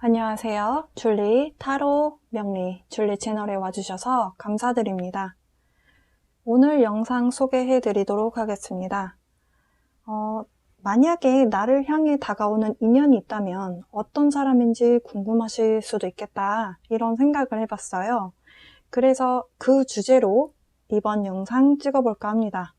안녕하세요. 줄리 타로 명리 줄리 채널에 와주셔서 감사드립니다. 오늘 영상 소개해 드리도록 하겠습니다. 만약에 나를 향해 다가오는 인연이 있다면 어떤 사람인지 궁금하실 수도 있겠다, 이런 생각을 해봤어요. 그래서 그 주제로 이번 영상 찍어볼까 합니다.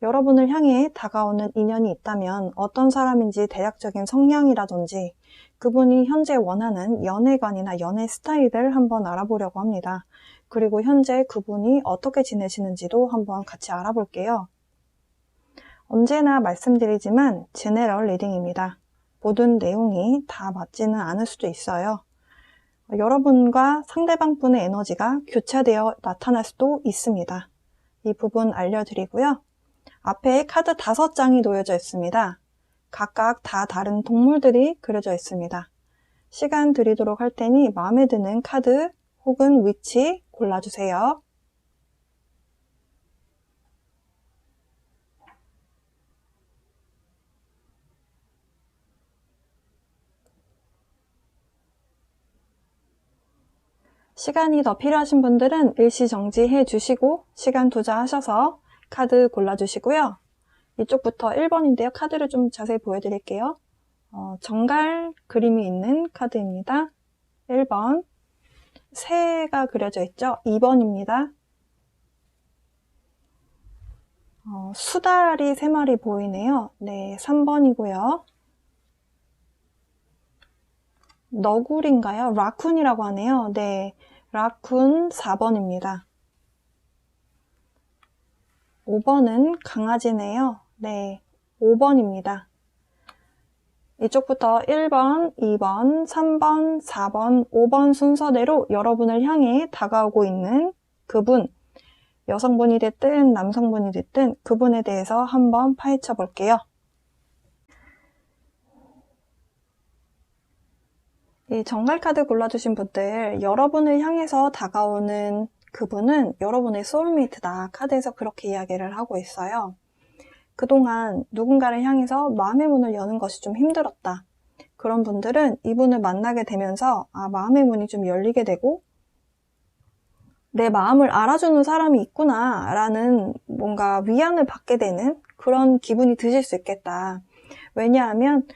여러분을 향해 다가오는 인연이 있다면 어떤 사람인지 대략적인 성향이라든지 그분이 현재 원하는 연애관이나 연애 스타일을 한번 알아보려고 합니다. 그리고 현재 그분이 어떻게 지내시는지도 한번 같이 알아볼게요. 언제나 말씀드리지만 제네럴 리딩입니다. 모든 내용이 다 맞지는 않을 수도 있어요. 여러분과 상대방 분의 에너지가 교차되어 나타날 수도 있습니다. 이 부분 알려드리고요. 앞에 카드 5장이 놓여져 있습니다. 각각 다 다른 동물들이 그려져 있습니다. 시간 드리도록 할 테니 마음에 드는 카드 혹은 위치 골라주세요. 시간이 더 필요하신 분들은 일시정지해 주시고 시간 투자하셔서 카드 골라주시고요. 이쪽부터 1번인데요. 카드를 좀 자세히 보여드릴게요. 정갈 그림이 있는 카드입니다. 1번. 새가 그려져 있죠? 2번입니다. 수달이 3마리 보이네요. 네, 3번이고요. 너구리인가요? 라쿤이라고 하네요. 네, 라쿤 4번입니다. 5번은 강아지네요. 네, 5번입니다. 이쪽부터 1번, 2번, 3번, 4번, 5번 순서대로 여러분을 향해 다가오고 있는 그분, 여성분이 됐든 남성분이 됐든 그분에 대해서 한번 파헤쳐 볼게요. 이 정갈카드 골라주신 분들, 여러분을 향해서 다가오는 그분은 여러분의 소울메이트다. 카드에서 그렇게 이야기를 하고 있어요. 그동안 누군가를 향해서 마음의 문을 여는 것이 좀 힘들었다. 그런 분들은 이분을 만나게 되면서 마음의 문이 좀 열리게 되고 내 마음을 알아주는 사람이 있구나 라는 뭔가 위안을 받게 되는 그런 기분이 드실 수 있겠다. 왜냐하면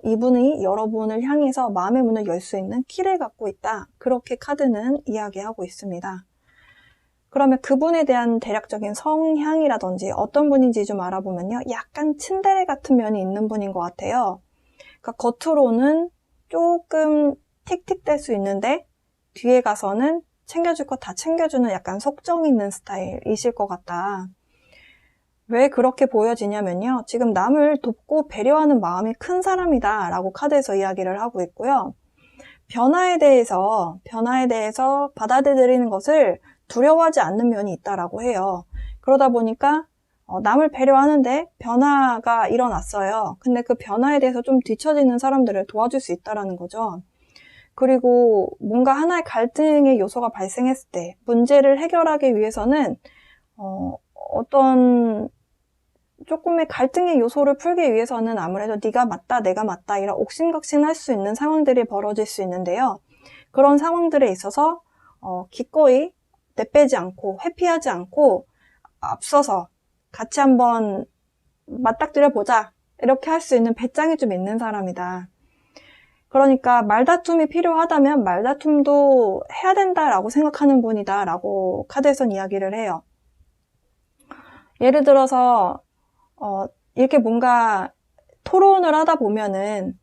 이분이 여러분을 향해서 마음의 문을 열 수 있는 키를 갖고 있다. 그렇게 카드는 이야기하고 있습니다. 그러면 그분에 대한 대략적인 성향이라든지 어떤 분인지 좀 알아보면요. 약간 츤데레 같은 면이 있는 분인 것 같아요. 그러니까 겉으로는 조금 틱틱댈 수 있는데 뒤에 가서는 챙겨줄 거 다 챙겨주는 약간 속정 있는 스타일이실 것 같다. 왜 그렇게 보여지냐면요. 지금 남을 돕고 배려하는 마음이 큰 사람이다 라고 카드에서 이야기를 하고 있고요. 변화에 대해서 받아들이는 것을 두려워하지 않는 면이 있다라고 해요. 그러다 보니까 남을 배려하는데 변화가 일어났어요. 근데 그 변화에 대해서 좀 뒤처지는 사람들을 도와줄 수 있다라는 거죠. 그리고 뭔가 하나의 갈등의 요소가 발생했을 때 문제를 해결하기 위해서는 어떤 조금의 갈등의 요소를 풀기 위해서는 아무래도 네가 맞다, 내가 맞다 이런 옥신각신할 수 있는 상황들이 벌어질 수 있는데요. 그런 상황들에 있어서 기꺼이 내빼지 않고 회피하지 않고 앞서서 같이 한번 맞닥뜨려보자 이렇게 할 수 있는 배짱이 좀 있는 사람이다. 그러니까 말다툼이 필요하다면 말다툼도 해야 된다라고 생각하는 분이다 라고 카드에선 이야기를 해요. 예를 들어서 이렇게 뭔가 토론을 하다 보면은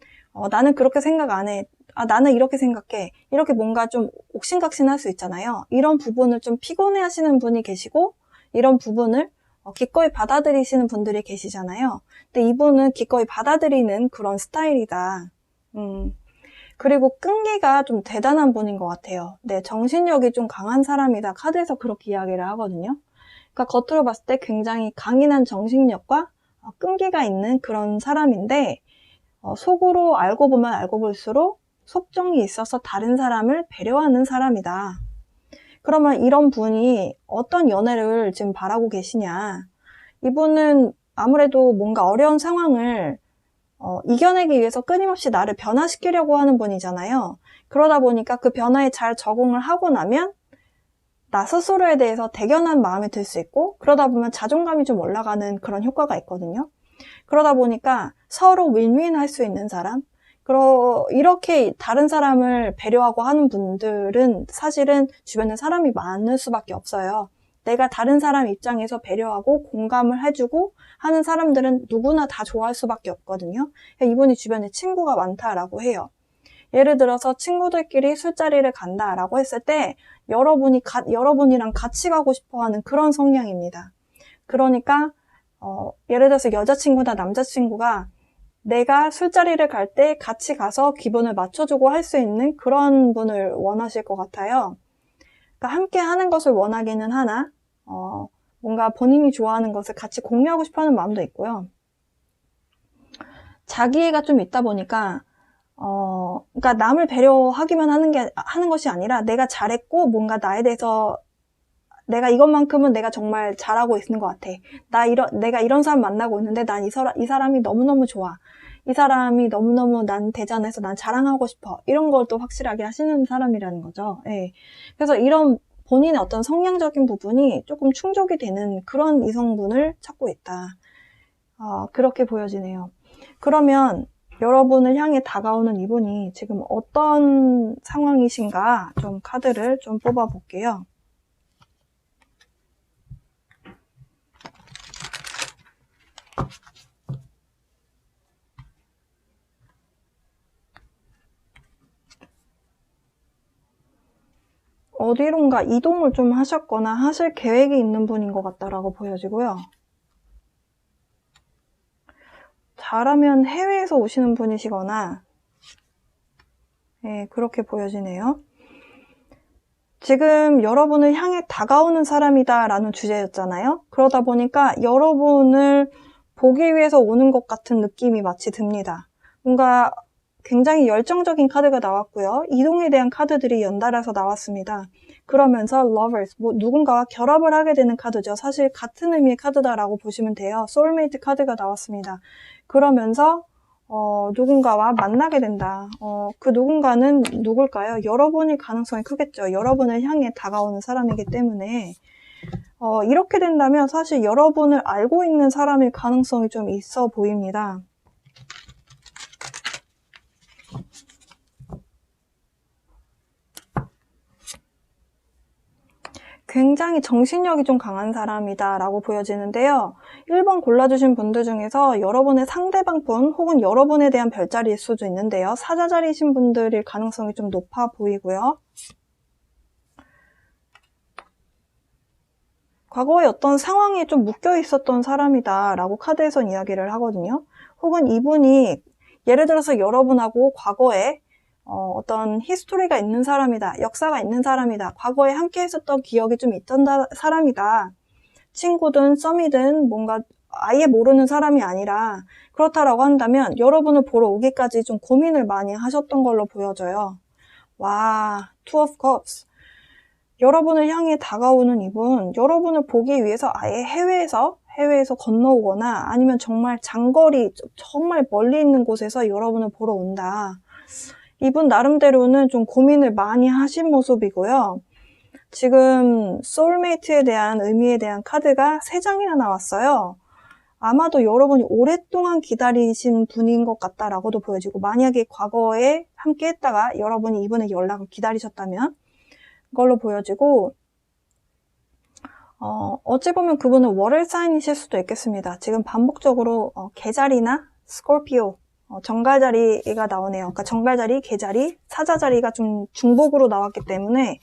나는 그렇게 생각 안 해. 나는 이렇게 생각해. 이렇게 뭔가 좀 옥신각신할 수 있잖아요. 이런 부분을 좀 피곤해 하시는 분이 계시고 이런 부분을 기꺼이 받아들이시는 분들이 계시잖아요. 근데 이분은 기꺼이 받아들이는 그런 스타일이다. 그리고 끈기가 좀 대단한 분인 것 같아요. 네, 정신력이 좀 강한 사람이다. 카드에서 그렇게 이야기를 하거든요. 그러니까 겉으로 봤을 때 굉장히 강인한 정신력과 끈기가 있는 그런 사람인데 속으로 알고 보면 알고 볼수록 속정이 있어서 다른 사람을 배려하는 사람이다. 그러면 이런 분이 어떤 연애를 지금 바라고 계시냐. 이분은 아무래도 뭔가 어려운 상황을 이겨내기 위해서 끊임없이 나를 변화시키려고 하는 분이잖아요. 그러다 보니까 그 변화에 잘 적응을 하고 나면 나 스스로에 대해서 대견한 마음이 들 수 있고, 그러다 보면 자존감이 좀 올라가는 그런 효과가 있거든요. 그러다 보니까 서로 윈윈 할 수 있는 사람, 이렇게 다른 사람을 배려하고 하는 분들은 사실은 주변에 사람이 많을 수밖에 없어요. 내가 다른 사람 입장에서 배려하고 공감을 해주고 하는 사람들은 누구나 다 좋아할 수밖에 없거든요. 이분이 주변에 친구가 많다라고 해요. 예를 들어서 친구들끼리 술자리를 간다라고 했을 때 여러분이랑 같이 가고 싶어하는 그런 성향입니다. 그러니까 예를 들어서 여자친구나 남자친구가 내가 술자리를 갈 때 같이 가서 기분을 맞춰주고 할 수 있는 그런 분을 원하실 것 같아요. 그러니까 함께 하는 것을 원하기는 하나 뭔가 본인이 좋아하는 것을 같이 공유하고 싶어하는 마음도 있고요. 자기애가 좀 있다 보니까 그러니까 남을 배려하기만 하는 것이 아니라 내가 잘했고 뭔가 나에 대해서 내가 이것만큼은 내가 정말 잘하고 있는 것 같아. 내가 이런 사람 만나고 있는데 난 이 사람이 너무너무 좋아. 이 사람이 너무너무 난 대전해서 난 자랑하고 싶어. 이런 걸 또 확실하게 하시는 사람이라는 거죠. 예. 그래서 이런 본인의 어떤 성향적인 부분이 조금 충족이 되는 그런 이성분을 찾고 있다. 그렇게 보여지네요. 그러면 여러분을 향해 다가오는 이분이 지금 어떤 상황이신가 좀 카드를 좀 뽑아 볼게요. 어디론가 이동을 좀 하셨거나 하실 계획이 있는 분인 것 같다라고 보여지고요. 잘하면 해외에서 오시는 분이시거나 그렇게 보여지네요. 지금 여러분을 향해 다가오는 사람이다 라는 주제였잖아요. 그러다 보니까 여러분을 보기 위해서 오는 것 같은 느낌이 마치 듭니다. 뭔가 굉장히 열정적인 카드가 나왔고요. 이동에 대한 카드들이 연달아서 나왔습니다. 그러면서 lovers, 누군가와 결합을 하게 되는 카드죠. 사실 같은 의미의 카드다라고 보시면 돼요. soulmate 카드가 나왔습니다. 그러면서 누군가와 만나게 된다. 그 누군가는 누굴까요? 여러분일 가능성이 크겠죠. 여러분을 향해 다가오는 사람이기 때문에 이렇게 된다면 사실 여러분을 알고 있는 사람일 가능성이 좀 있어 보입니다. 굉장히 정신력이 좀 강한 사람이다 라고 보여지는데요. 1번 골라주신 분들 중에서 여러분의 상대방분 혹은 여러분에 대한 별자리일 수도 있는데요. 사자자리이신 분들일 가능성이 좀 높아 보이고요. 과거에 어떤 상황에 좀 묶여 있었던 사람이다 라고 카드에선 이야기를 하거든요. 혹은 이분이 예를 들어서 여러분하고 과거에 어떤 히스토리가 있는 사람이다. 역사가 있는 사람이다. 과거에 함께 했었던 기억이 좀 있던 사람이다. 친구든 썸이든 뭔가 아예 모르는 사람이 아니라 그렇다라고 한다면 여러분을 보러 오기까지 좀 고민을 많이 하셨던 걸로 보여져요. 와, Two of Cups. 여러분을 향해 다가오는 이분, 여러분을 보기 위해서 아예 해외에서 건너오거나 아니면 정말 장거리, 정말 멀리 있는 곳에서 여러분을 보러 온다. 이분 나름대로는 좀 고민을 많이 하신 모습이고요. 지금 소울메이트에 대한 의미에 대한 카드가 3장이나 나왔어요. 아마도 여러분이 오랫동안 기다리신 분인 것 같다라고도 보여지고, 만약에 과거에 함께 했다가 여러분이 이분의 연락을 기다리셨다면 그걸로 보여지고, 어찌 보면 그분은 월요일 사인이실 수도 있겠습니다. 지금 반복적으로 개자리나 스콜피오, 정갈자리가 나오네요. 그러니까 정갈자리, 개자리, 사자자리가 좀 중복으로 나왔기 때문에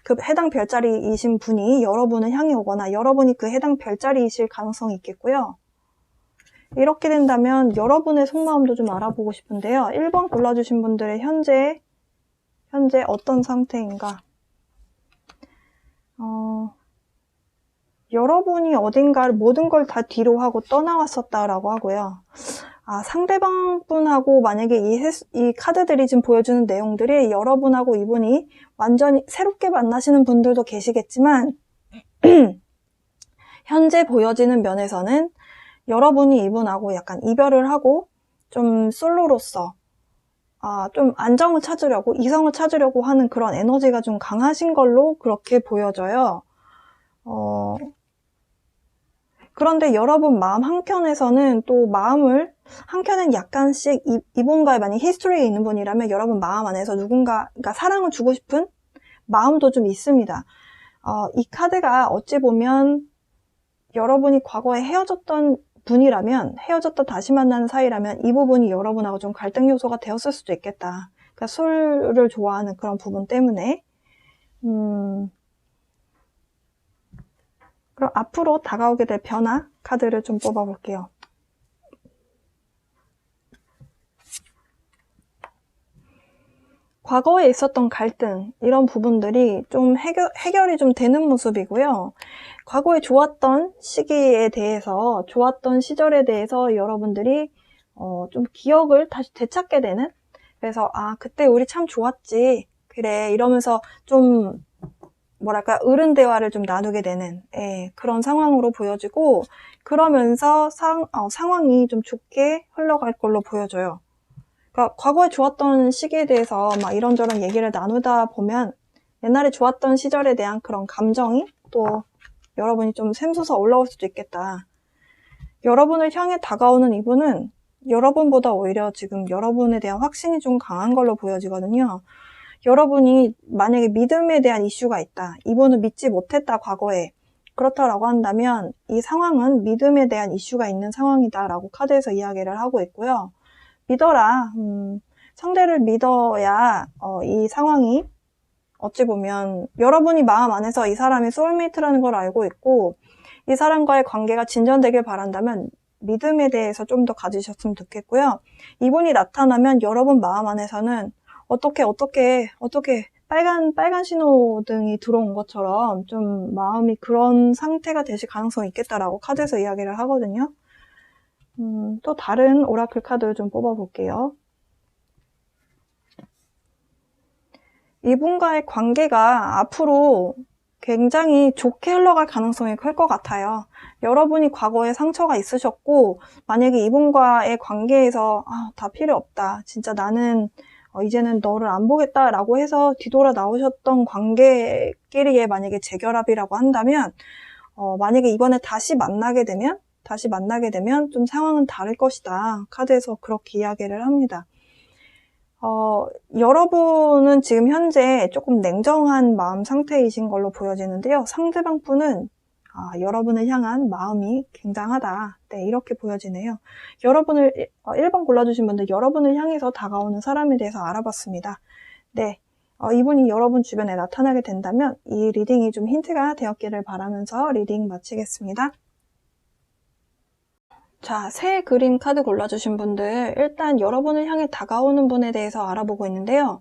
그 해당 별자리이신 분이 여러분을 향해 오거나 여러분이 그 해당 별자리이실 가능성이 있겠고요. 이렇게 된다면 여러분의 속마음도 좀 알아보고 싶은데요. 1번 골라주신 분들의 현재 어떤 상태인가? 여러분이 어딘가 모든 걸 다 뒤로 하고 떠나왔었다라고 하고요. 상대방 분하고 만약에 이 카드들이 지금 보여주는 내용들이 여러분하고 이분이 완전히 새롭게 만나시는 분들도 계시겠지만 현재 보여지는 면에서는 여러분이 이분하고 약간 이별을 하고 좀 솔로로서 좀 안정을 찾으려고, 이성을 찾으려고 하는 그런 에너지가 좀 강하신 걸로 그렇게 보여져요. 그런데 여러분 마음 한켠에서는 또 마음을, 한켠엔 약간씩 이분과의 만약 히스토리에 있는 분이라면 여러분 마음 안에서 누군가가 사랑을 주고 싶은 마음도 좀 있습니다. 이 카드가 어찌 보면 여러분이 과거에 헤어졌던 분이라면, 헤어졌다 다시 만나는 사이라면 이 부분이 여러분하고 좀 갈등 요소가 되었을 수도 있겠다. 그러니까 술을 좋아하는 그런 부분 때문에. 그럼 앞으로 다가오게 될 변화 카드를 좀 뽑아볼게요. 과거에 있었던 갈등, 이런 부분들이 좀 해결이 좀 되는 모습이고요. 과거에 좋았던 시기에 대해서, 좋았던 시절에 대해서 여러분들이 좀 기억을 다시 되찾게 되는, 그래서 그때 우리 참 좋았지, 그래, 이러면서 좀 뭐랄까 어른 대화를 좀 나누게 되는 그런 상황으로 보여지고, 그러면서 상황이 좀 좋게 흘러갈 걸로 보여져요. 그러니까 과거에 좋았던 시기에 대해서 막 이런저런 얘기를 나누다 보면 옛날에 좋았던 시절에 대한 그런 감정이 또 여러분이 좀 샘솟아 올라올 수도 있겠다. 여러분을 향해 다가오는 이분은 여러분보다 오히려 지금 여러분에 대한 확신이 좀 강한 걸로 보여지거든요. 여러분이 만약에 믿음에 대한 이슈가 있다, 이분은 믿지 못했다 과거에, 그렇다라고 한다면 이 상황은 믿음에 대한 이슈가 있는 상황이다 라고 카드에서 이야기를 하고 있고요. 믿어라. 상대를 믿어야 이 상황이 어찌 보면 여러분이 마음 안에서 이 사람이 소울메이트라는 걸 알고 있고, 이 사람과의 관계가 진전되길 바란다면 믿음에 대해서 좀 더 가지셨으면 좋겠고요. 이분이 나타나면 여러분 마음 안에서는 어떻게 빨간 신호등이 들어온 것처럼 좀 마음이 그런 상태가 되실 가능성이 있겠다라고 카드에서 이야기를 하거든요. 또 다른 오라클 카드 좀 뽑아볼게요. 이분과의 관계가 앞으로 굉장히 좋게 흘러갈 가능성이 클 것 같아요. 여러분이 과거에 상처가 있으셨고, 만약에 이분과의 관계에서 다 필요 없다, 진짜 나는 이제는 너를 안 보겠다 라고 해서 뒤돌아 나오셨던 관계끼리의 만약에 재결합이라고 한다면, 만약에 이번에 다시 만나게 되면 좀 상황은 다를 것이다. 카드에서 그렇게 이야기를 합니다. 여러분은 지금 현재 조금 냉정한 마음 상태이신 걸로 보여지는데요. 상대방 분은 여러분을 향한 마음이 굉장하다. 네, 이렇게 보여지네요. 여러분을 1번 골라주신 분들, 여러분을 향해서 다가오는 사람에 대해서 알아봤습니다. 네, 이분이 여러분 주변에 나타나게 된다면 이 리딩이 좀 힌트가 되었기를 바라면서 리딩 마치겠습니다. 자, 새 그림 카드 골라주신 분들, 일단 여러분을 향해 다가오는 분에 대해서 알아보고 있는데요.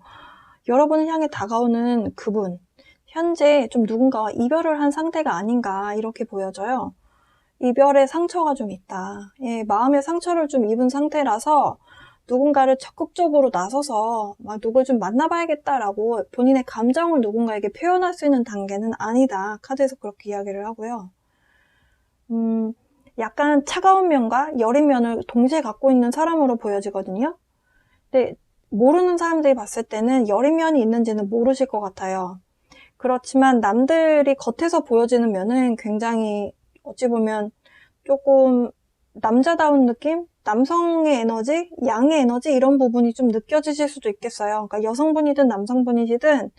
여러분을 향해 다가오는 그분, 현재 좀 누군가와 이별을 한 상태가 아닌가 이렇게 보여져요. 이별의 상처가 좀 있다. 마음의 상처를 좀 입은 상태라서 누군가를 적극적으로 나서서 누굴 좀 만나봐야겠다라고 본인의 감정을 누군가에게 표현할 수 있는 단계는 아니다. 카드에서 그렇게 이야기를 하고요. 약간 차가운 면과 여린 면을 동시에 갖고 있는 사람으로 보여지거든요. 근데 모르는 사람들이 봤을 때는 여린 면이 있는지는 모르실 것 같아요. 그렇지만 남들이 겉에서 보여지는 면은 굉장히 어찌 보면 조금 남자다운 느낌? 남성의 에너지, 양의 에너지 이런 부분이 좀 느껴지실 수도 있겠어요. 그러니까 여성분이든 남성분이시든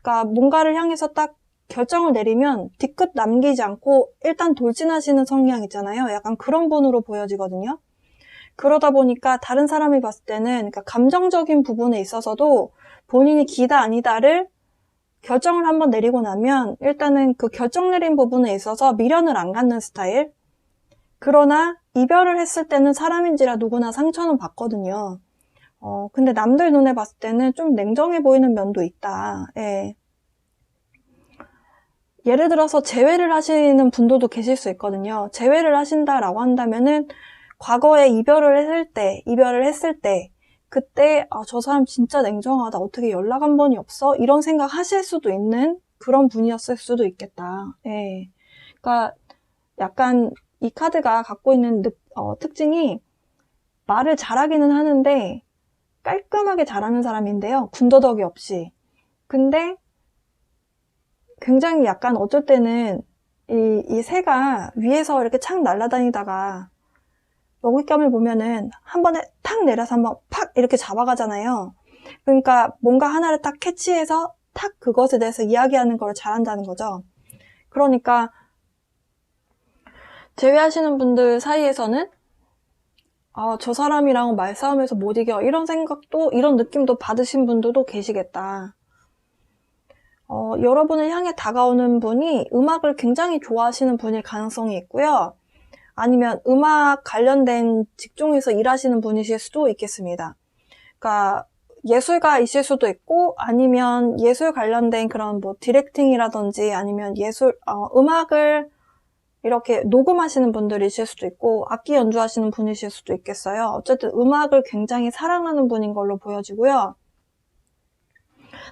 그러니까 뭔가를 향해서 딱 결정을 내리면 뒤끝 남기지 않고 일단 돌진하시는 성향 있잖아요. 약간 그런 분으로 보여지거든요. 그러다 보니까 다른 사람이 봤을 때는 그러니까 감정적인 부분에 있어서도 본인이 기다 아니다를 결정을 한번 내리고 나면 일단은 그 결정 내린 부분에 있어서 미련을 안 갖는 스타일. 그러나 이별을 했을 때는 사람인지라 누구나 상처는 받거든요. 근데 남들 눈에 봤을 때는 좀 냉정해 보이는 면도 있다. 예를 들어서 재회를 하시는 분들도 계실 수 있거든요. 재회를 하신다라고 한다면은 과거에 이별을 했을 때 그때 저 사람 진짜 냉정하다. 어떻게 연락 한 번이 없어? 이런 생각 하실 수도 있는 그런 분이었을 수도 있겠다. 그러니까 약간 이 카드가 갖고 있는 특징이 말을 잘하기는 하는데 깔끔하게 잘하는 사람인데요. 군더더기 없이. 근데 굉장히 약간 어쩔 때는 이 새가 위에서 이렇게 착 날아다니다가 먹잇감을 보면은 한 번에 탁 내려서 한번 팍 이렇게 잡아가잖아요. 그러니까 뭔가 하나를 딱 캐치해서 탁 그것에 대해서 이야기하는 걸 잘한다는 거죠. 그러니까 제외하시는 분들 사이에서는 저 사람이랑 말싸움에서 못 이겨 이런 생각도 이런 느낌도 받으신 분들도 계시겠다. 여러분을 향해 다가오는 분이 음악을 굉장히 좋아하시는 분일 가능성이 있고요. 아니면 음악 관련된 직종에서 일하시는 분이실 수도 있겠습니다. 그러니까 예술가이실 수도 있고 아니면 예술 관련된 그런 뭐 디렉팅이라든지 아니면 음악을 이렇게 녹음하시는 분들이실 수도 있고 악기 연주하시는 분이실 수도 있겠어요. 어쨌든 음악을 굉장히 사랑하는 분인 걸로 보여지고요.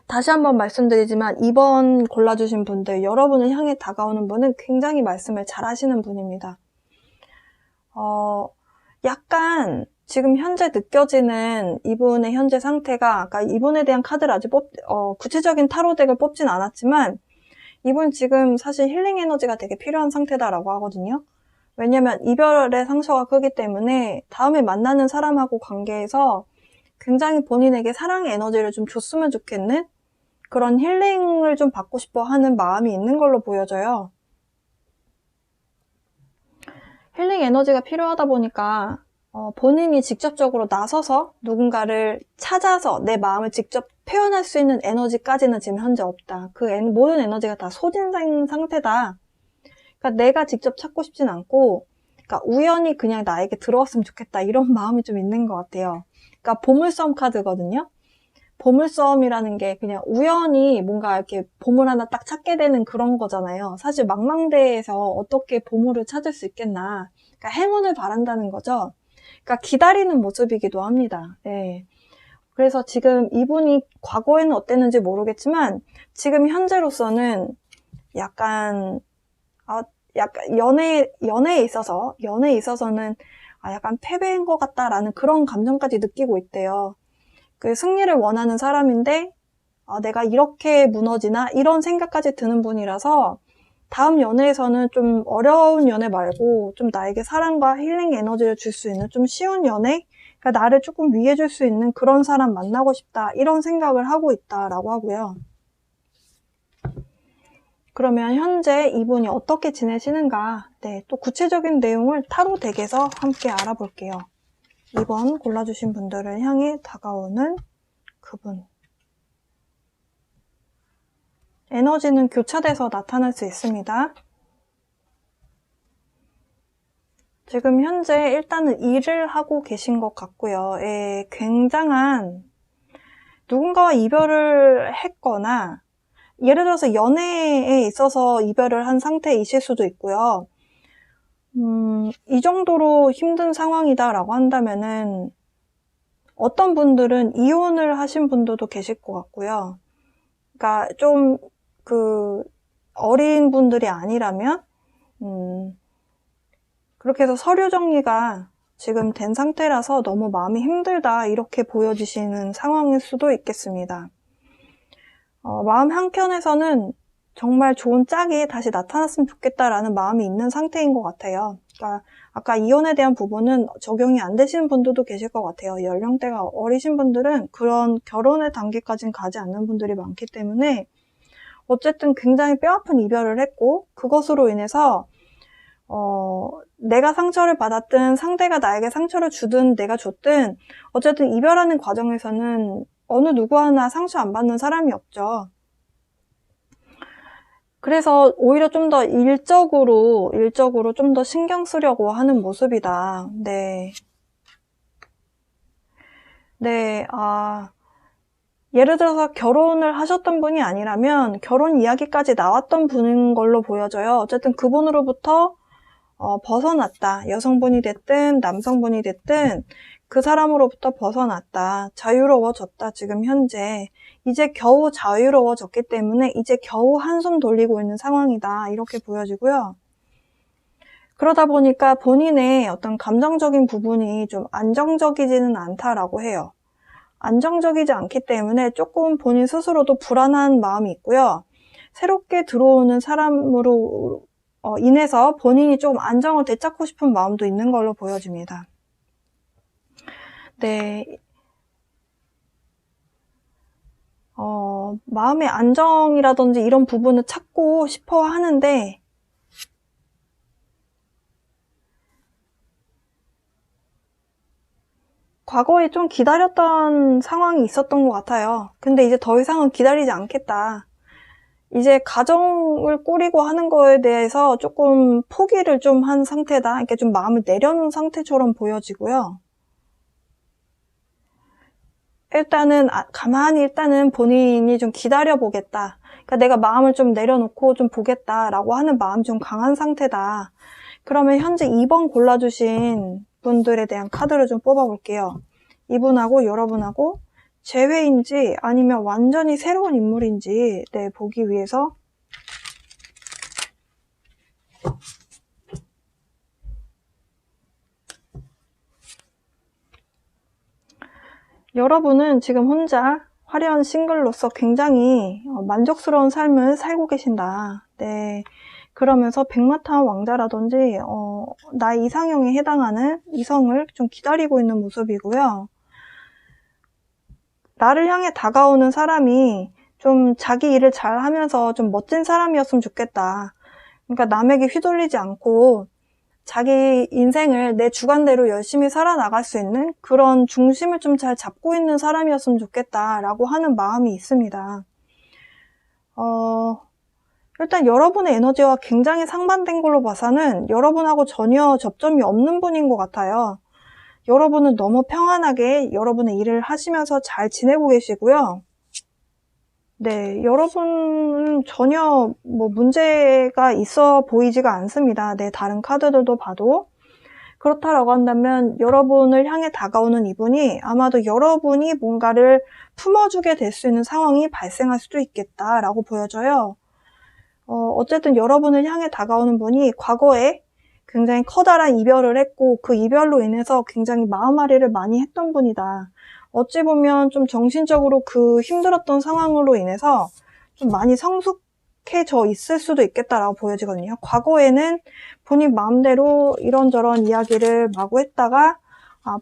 다시 한번 말씀드리지만 이번 골라주신 분들, 여러분을 향해 다가오는 분은 굉장히 말씀을 잘 하시는 분입니다. 약간 지금 현재 느껴지는 이분의 현재 상태가 아까 이분에 대한 카드를 아직 구체적인 타로 덱을 뽑진 않았지만 이분 지금 사실 힐링 에너지가 되게 필요한 상태다라고 하거든요. 왜냐면 이별의 상처가 크기 때문에 다음에 만나는 사람하고 관계에서 굉장히 본인에게 사랑의 에너지를 좀 줬으면 좋겠는 그런 힐링을 좀 받고 싶어 하는 마음이 있는 걸로 보여져요. 힐링 에너지가 필요하다 보니까 본인이 직접적으로 나서서 누군가를 찾아서 내 마음을 직접 표현할 수 있는 에너지까지는 지금 현재 없다. 모든 에너지가 다 소진된 상태다. 그러니까 내가 직접 찾고 싶진 않고 그러니까 우연히 그냥 나에게 들어왔으면 좋겠다 이런 마음이 좀 있는 것 같아요. 그러니까 보물섬 카드거든요. 보물섬이라는 게 그냥 우연히 뭔가 이렇게 보물 하나 딱 찾게 되는 그런 거잖아요. 사실 망망대해에서 어떻게 보물을 찾을 수 있겠나. 그러니까 행운을 바란다는 거죠. 그러니까 기다리는 모습이기도 합니다. 네. 그래서 지금 이분이 과거에는 어땠는지 모르겠지만 지금 현재로서는 약간 연애에 있어서는 약간 패배인 것 같다라는 그런 감정까지 느끼고 있대요. 그 승리를 원하는 사람인데 내가 이렇게 무너지나 이런 생각까지 드는 분이라서 다음 연애에서는 좀 어려운 연애 말고 좀 나에게 사랑과 힐링 에너지를 줄 수 있는 좀 쉬운 연애, 그러니까 나를 조금 위해 줄 수 있는 그런 사람 만나고 싶다 이런 생각을 하고 있다라고 하고요. 그러면 현재 이분이 어떻게 지내시는가, 네, 또 구체적인 내용을 타로 덱에서 함께 알아볼게요. 2번 골라주신 분들을 향해 다가오는 그분. 에너지는 교차돼서 나타날 수 있습니다. 지금 현재 일단은 일을 하고 계신 것 같고요. 굉장한 누군가와 이별을 했거나 예를 들어서 연애에 있어서 이별을 한 상태이실 수도 있고요. 이 정도로 힘든 상황이다라고 한다면은 어떤 분들은 이혼을 하신 분들도 계실 것 같고요. 그러니까 좀 어린 분들이 아니라면 그렇게 해서 서류 정리가 지금 된 상태라서 너무 마음이 힘들다 이렇게 보여지시는 상황일 수도 있겠습니다. 마음 한켠에서는 정말 좋은 짝이 다시 나타났으면 좋겠다라는 마음이 있는 상태인 것 같아요. 그러니까 아까 이혼에 대한 부분은 적용이 안 되시는 분들도 계실 것 같아요. 연령대가 어리신 분들은 그런 결혼의 단계까지는 가지 않는 분들이 많기 때문에 어쨌든 굉장히 뼈아픈 이별을 했고 그것으로 인해서 내가 상처를 받았든 상대가 나에게 상처를 주든 내가 줬든 어쨌든 이별하는 과정에서는 어느 누구 하나 상처 안 받는 사람이 없죠. 그래서 오히려 좀 더 일적으로 좀 더 신경 쓰려고 하는 모습이다. 네. 네, 예를 들어서 결혼을 하셨던 분이 아니라면 결혼 이야기까지 나왔던 분인 걸로 보여져요. 어쨌든 그분으로부터 벗어났다. 여성분이 됐든 남성분이 됐든 그 사람으로부터 벗어났다. 자유로워졌다. 지금 현재. 이제 겨우 자유로워졌기 때문에 이제 겨우 한숨 돌리고 있는 상황이다. 이렇게 보여지고요. 그러다 보니까 본인의 어떤 감정적인 부분이 좀 안정적이지는 않다라고 해요. 안정적이지 않기 때문에 조금 본인 스스로도 불안한 마음이 있고요. 새롭게 들어오는 사람으로 인해서 본인이 좀 안정을 되찾고 싶은 마음도 있는 걸로 보여집니다. 네. 마음의 안정이라든지 이런 부분을 찾고 싶어 하는데 과거에 좀 기다렸던 상황이 있었던 것 같아요. 근데 이제 더 이상은 기다리지 않겠다. 이제 가정을 꾸리고 하는 거에 대해서 조금 포기를 좀 한 상태다. 이렇게 좀 마음을 내려놓은 상태처럼 보여지고요. 가만히 본인이 좀 기다려보겠다. 그러니까 내가 마음을 좀 내려놓고 좀 보겠다라고 하는 마음이 좀 강한 상태다. 그러면 현재 2번 골라주신 분들에 대한 카드를 좀 뽑아볼게요. 이분하고 여러분하고 재회인지 아니면 완전히 새로운 인물인지 보기 위해서 여러분은 지금 혼자 화려한 싱글로서 굉장히 만족스러운 삶을 살고 계신다. 네. 그러면서 백마탄 왕자라든지 나의 이상형에 해당하는 이성을 좀 기다리고 있는 모습이고요. 나를 향해 다가오는 사람이 좀 자기 일을 잘 하면서 좀 멋진 사람이었으면 좋겠다. 그러니까 남에게 휘둘리지 않고 자기 인생을 내 주관대로 열심히 살아나갈 수 있는 그런 중심을 좀 잘 잡고 있는 사람이었으면 좋겠다라고 하는 마음이 있습니다. 일단 여러분의 에너지와 굉장히 상반된 걸로 봐서는 여러분하고 전혀 접점이 없는 분인 것 같아요. 여러분은 너무 평안하게 여러분의 일을 하시면서 잘 지내고 계시고요. 네, 여러분은 전혀 문제가 있어 보이지가 않습니다. 네, 다른 카드들도 봐도. 그렇다라고 한다면 여러분을 향해 다가오는 이분이 아마도 여러분이 뭔가를 품어주게 될 수 있는 상황이 발생할 수도 있겠다라고 보여져요. 어쨌든 여러분을 향해 다가오는 분이 과거에 굉장히 커다란 이별을 했고 그 이별로 인해서 굉장히 마음앓이를 많이 했던 분이다. 어찌 보면 좀 정신적으로 그 힘들었던 상황으로 인해서 좀 많이 성숙해져 있을 수도 있겠다라고 보여지거든요. 과거에는 본인 마음대로 이런저런 이야기를 마구 했다가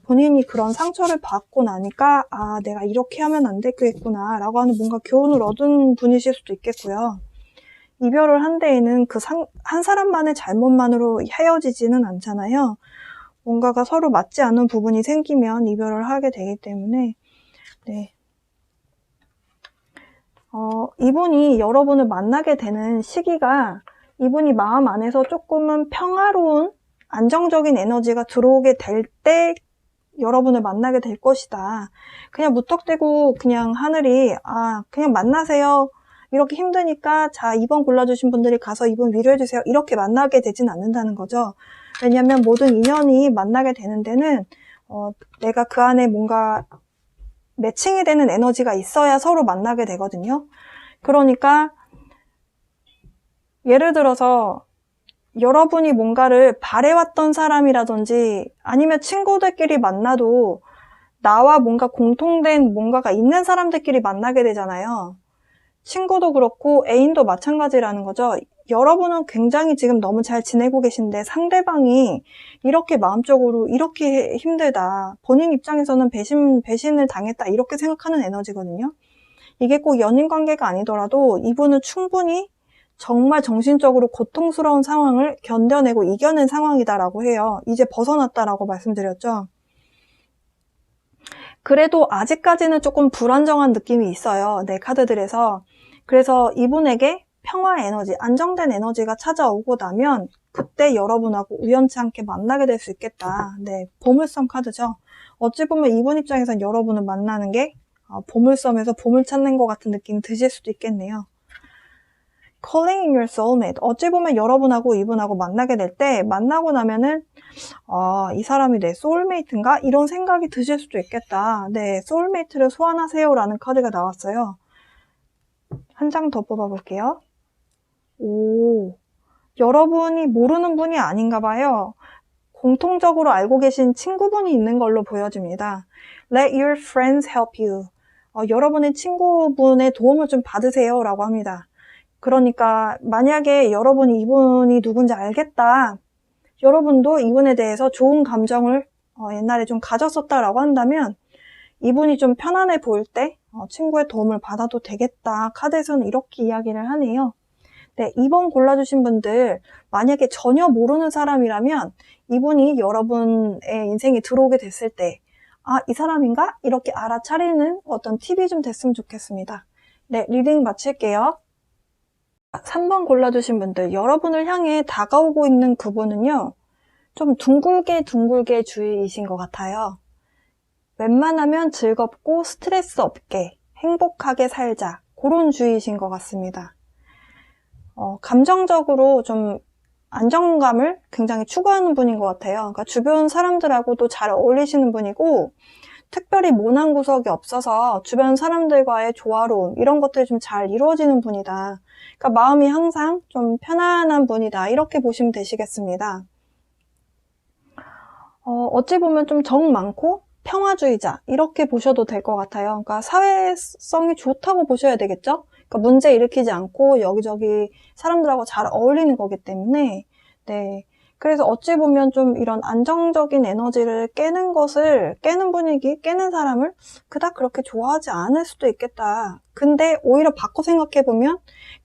본인이 그런 상처를 받고 나니까 내가 이렇게 하면 안 되겠구나 라고 하는 뭔가 교훈을 얻은 분이실 수도 있겠고요. 이별을 한 데에는 한 사람만의 잘못만으로 헤어지지는 않잖아요. 뭔가가 서로 맞지 않는 부분이 생기면 이별을 하게 되기 때문에 네. 이분이 여러분을 만나게 되는 시기가 이분이 마음 안에서 조금은 평화로운 안정적인 에너지가 들어오게 될 때 여러분을 만나게 될 것이다. 그냥 무턱대고 그냥 하늘이 그냥 만나세요. 이렇게 힘드니까 자 2번 골라주신 분들이 가서 이분 위로해주세요. 이렇게 만나게 되진 않는다는 거죠. 왜냐하면 모든 인연이 만나게 되는 데는 내가 그 안에 뭔가 매칭이 되는 에너지가 있어야 서로 만나게 되거든요. 그러니까 예를 들어서 여러분이 뭔가를 바래왔던 사람이라든지 아니면 친구들끼리 만나도 나와 뭔가 공통된 뭔가가 있는 사람들끼리 만나게 되잖아요. 친구도 그렇고 애인도 마찬가지라는 거죠. 여러분은 굉장히 지금 너무 잘 지내고 계신데 상대방이 이렇게 마음적으로 이렇게 힘들다. 본인 입장에서는 배신을 당했다. 이렇게 생각하는 에너지거든요. 이게 꼭 연인 관계가 아니더라도 이분은 충분히 정말 정신적으로 고통스러운 상황을 견뎌내고 이겨낸 상황이다라고 해요. 이제 벗어났다라고 말씀드렸죠. 그래도 아직까지는 조금 불안정한 느낌이 있어요. 네, 카드들에서. 그래서 이분에게 평화 에너지, 안정된 에너지가 찾아오고 나면 그때 여러분하고 우연치 않게 만나게 될 수 있겠다. 네, 보물섬 카드죠. 어찌 보면 이분 입장에선 여러분을 만나는 게 보물섬에서 보물 찾는 것 같은 느낌이 드실 수도 있겠네요. Calling in your soulmate. 어찌 보면 여러분하고 이분하고 만나게 될 때 만나고 나면은 이 사람이 내 소울메이트인가? 이런 생각이 드실 수도 있겠다. 네, 소울메이트를 소환하세요 라는 카드가 나왔어요. 한 장 더 뽑아볼게요. 오, 여러분이 모르는 분이 아닌가 봐요. 공통적으로 알고 계신 친구분이 있는 걸로 보여집니다. Let your friends help you. 여러분의 친구분의 도움을 좀 받으세요 라고 합니다. 그러니까 만약에 여러분이 이분이 누군지 알겠다. 여러분도 이분에 대해서 좋은 감정을 옛날에 좀 가졌었다라고 한다면 이분이 좀 편안해 보일 때 친구의 도움을 받아도 되겠다. 카드에서는 이렇게 이야기를 하네요. 네, 2번 골라주신 분들 만약에 전혀 모르는 사람이라면 이분이 여러분의 인생에 들어오게 됐을 때 이 사람인가? 이렇게 알아차리는 어떤 팁이 좀 됐으면 좋겠습니다. 네, 리딩 마칠게요. 3번 골라주신 분들 여러분을 향해 다가오고 있는 그분은요. 좀 둥글게 주의이신 것 같아요. 웬만하면 즐겁고 스트레스 없게 행복하게 살자 그런 주의이신 것 같습니다. 감정적으로 좀 안정감을 굉장히 추구하는 분인 것 같아요. 그러니까 주변 사람들하고도 잘 어울리시는 분이고 특별히 모난 구석이 없어서 주변 사람들과의 조화로움 이런 것들이 좀 잘 이루어지는 분이다. 그러니까 마음이 항상 좀 편안한 분이다. 이렇게 보시면 되시겠습니다. 어찌 보면 좀 정 많고 평화주의자 이렇게 보셔도 될 것 같아요. 그러니까 사회성이 좋다고 보셔야 되겠죠? 그러니까 문제 일으키지 않고 여기저기 사람들하고 잘 어울리는 거기 때문에 네. 그래서 어찌 보면 좀 이런 안정적인 에너지를 깨는 분위기, 깨는 사람을 그닥 그렇게 좋아하지 않을 수도 있겠다. 근데 오히려 바꿔 생각해보면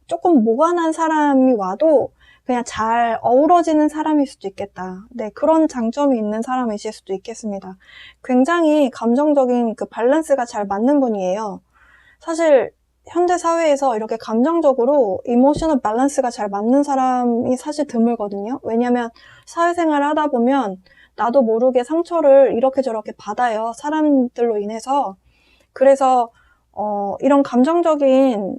조금 모관한 사람이 와도 그냥 잘 어우러지는 사람일 수도 있겠다. 네, 그런 장점이 있는 사람이실 수도 있겠습니다. 굉장히 감정적인 그 밸런스가 잘 맞는 분이에요. 사실 현대 사회에서 이렇게 감정적으로 이모셔널 밸런스가 잘 맞는 사람이 사실 드물거든요. 왜냐하면 사회생활을 하다 보면 나도 모르게 상처를 이렇게 저렇게 받아요. 사람들로 인해서. 그래서 이런 감정적인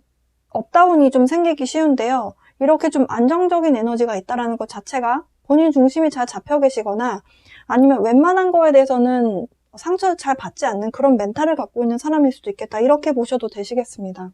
업다운이 좀 생기기 쉬운데요. 이렇게 좀 안정적인 에너지가 있다는 것 자체가 본인 중심이 잘 잡혀 계시거나 아니면 웬만한 거에 대해서는 상처를 잘 받지 않는 그런 멘탈을 갖고 있는 사람일 수도 있겠다. 이렇게 보셔도 되시겠습니다.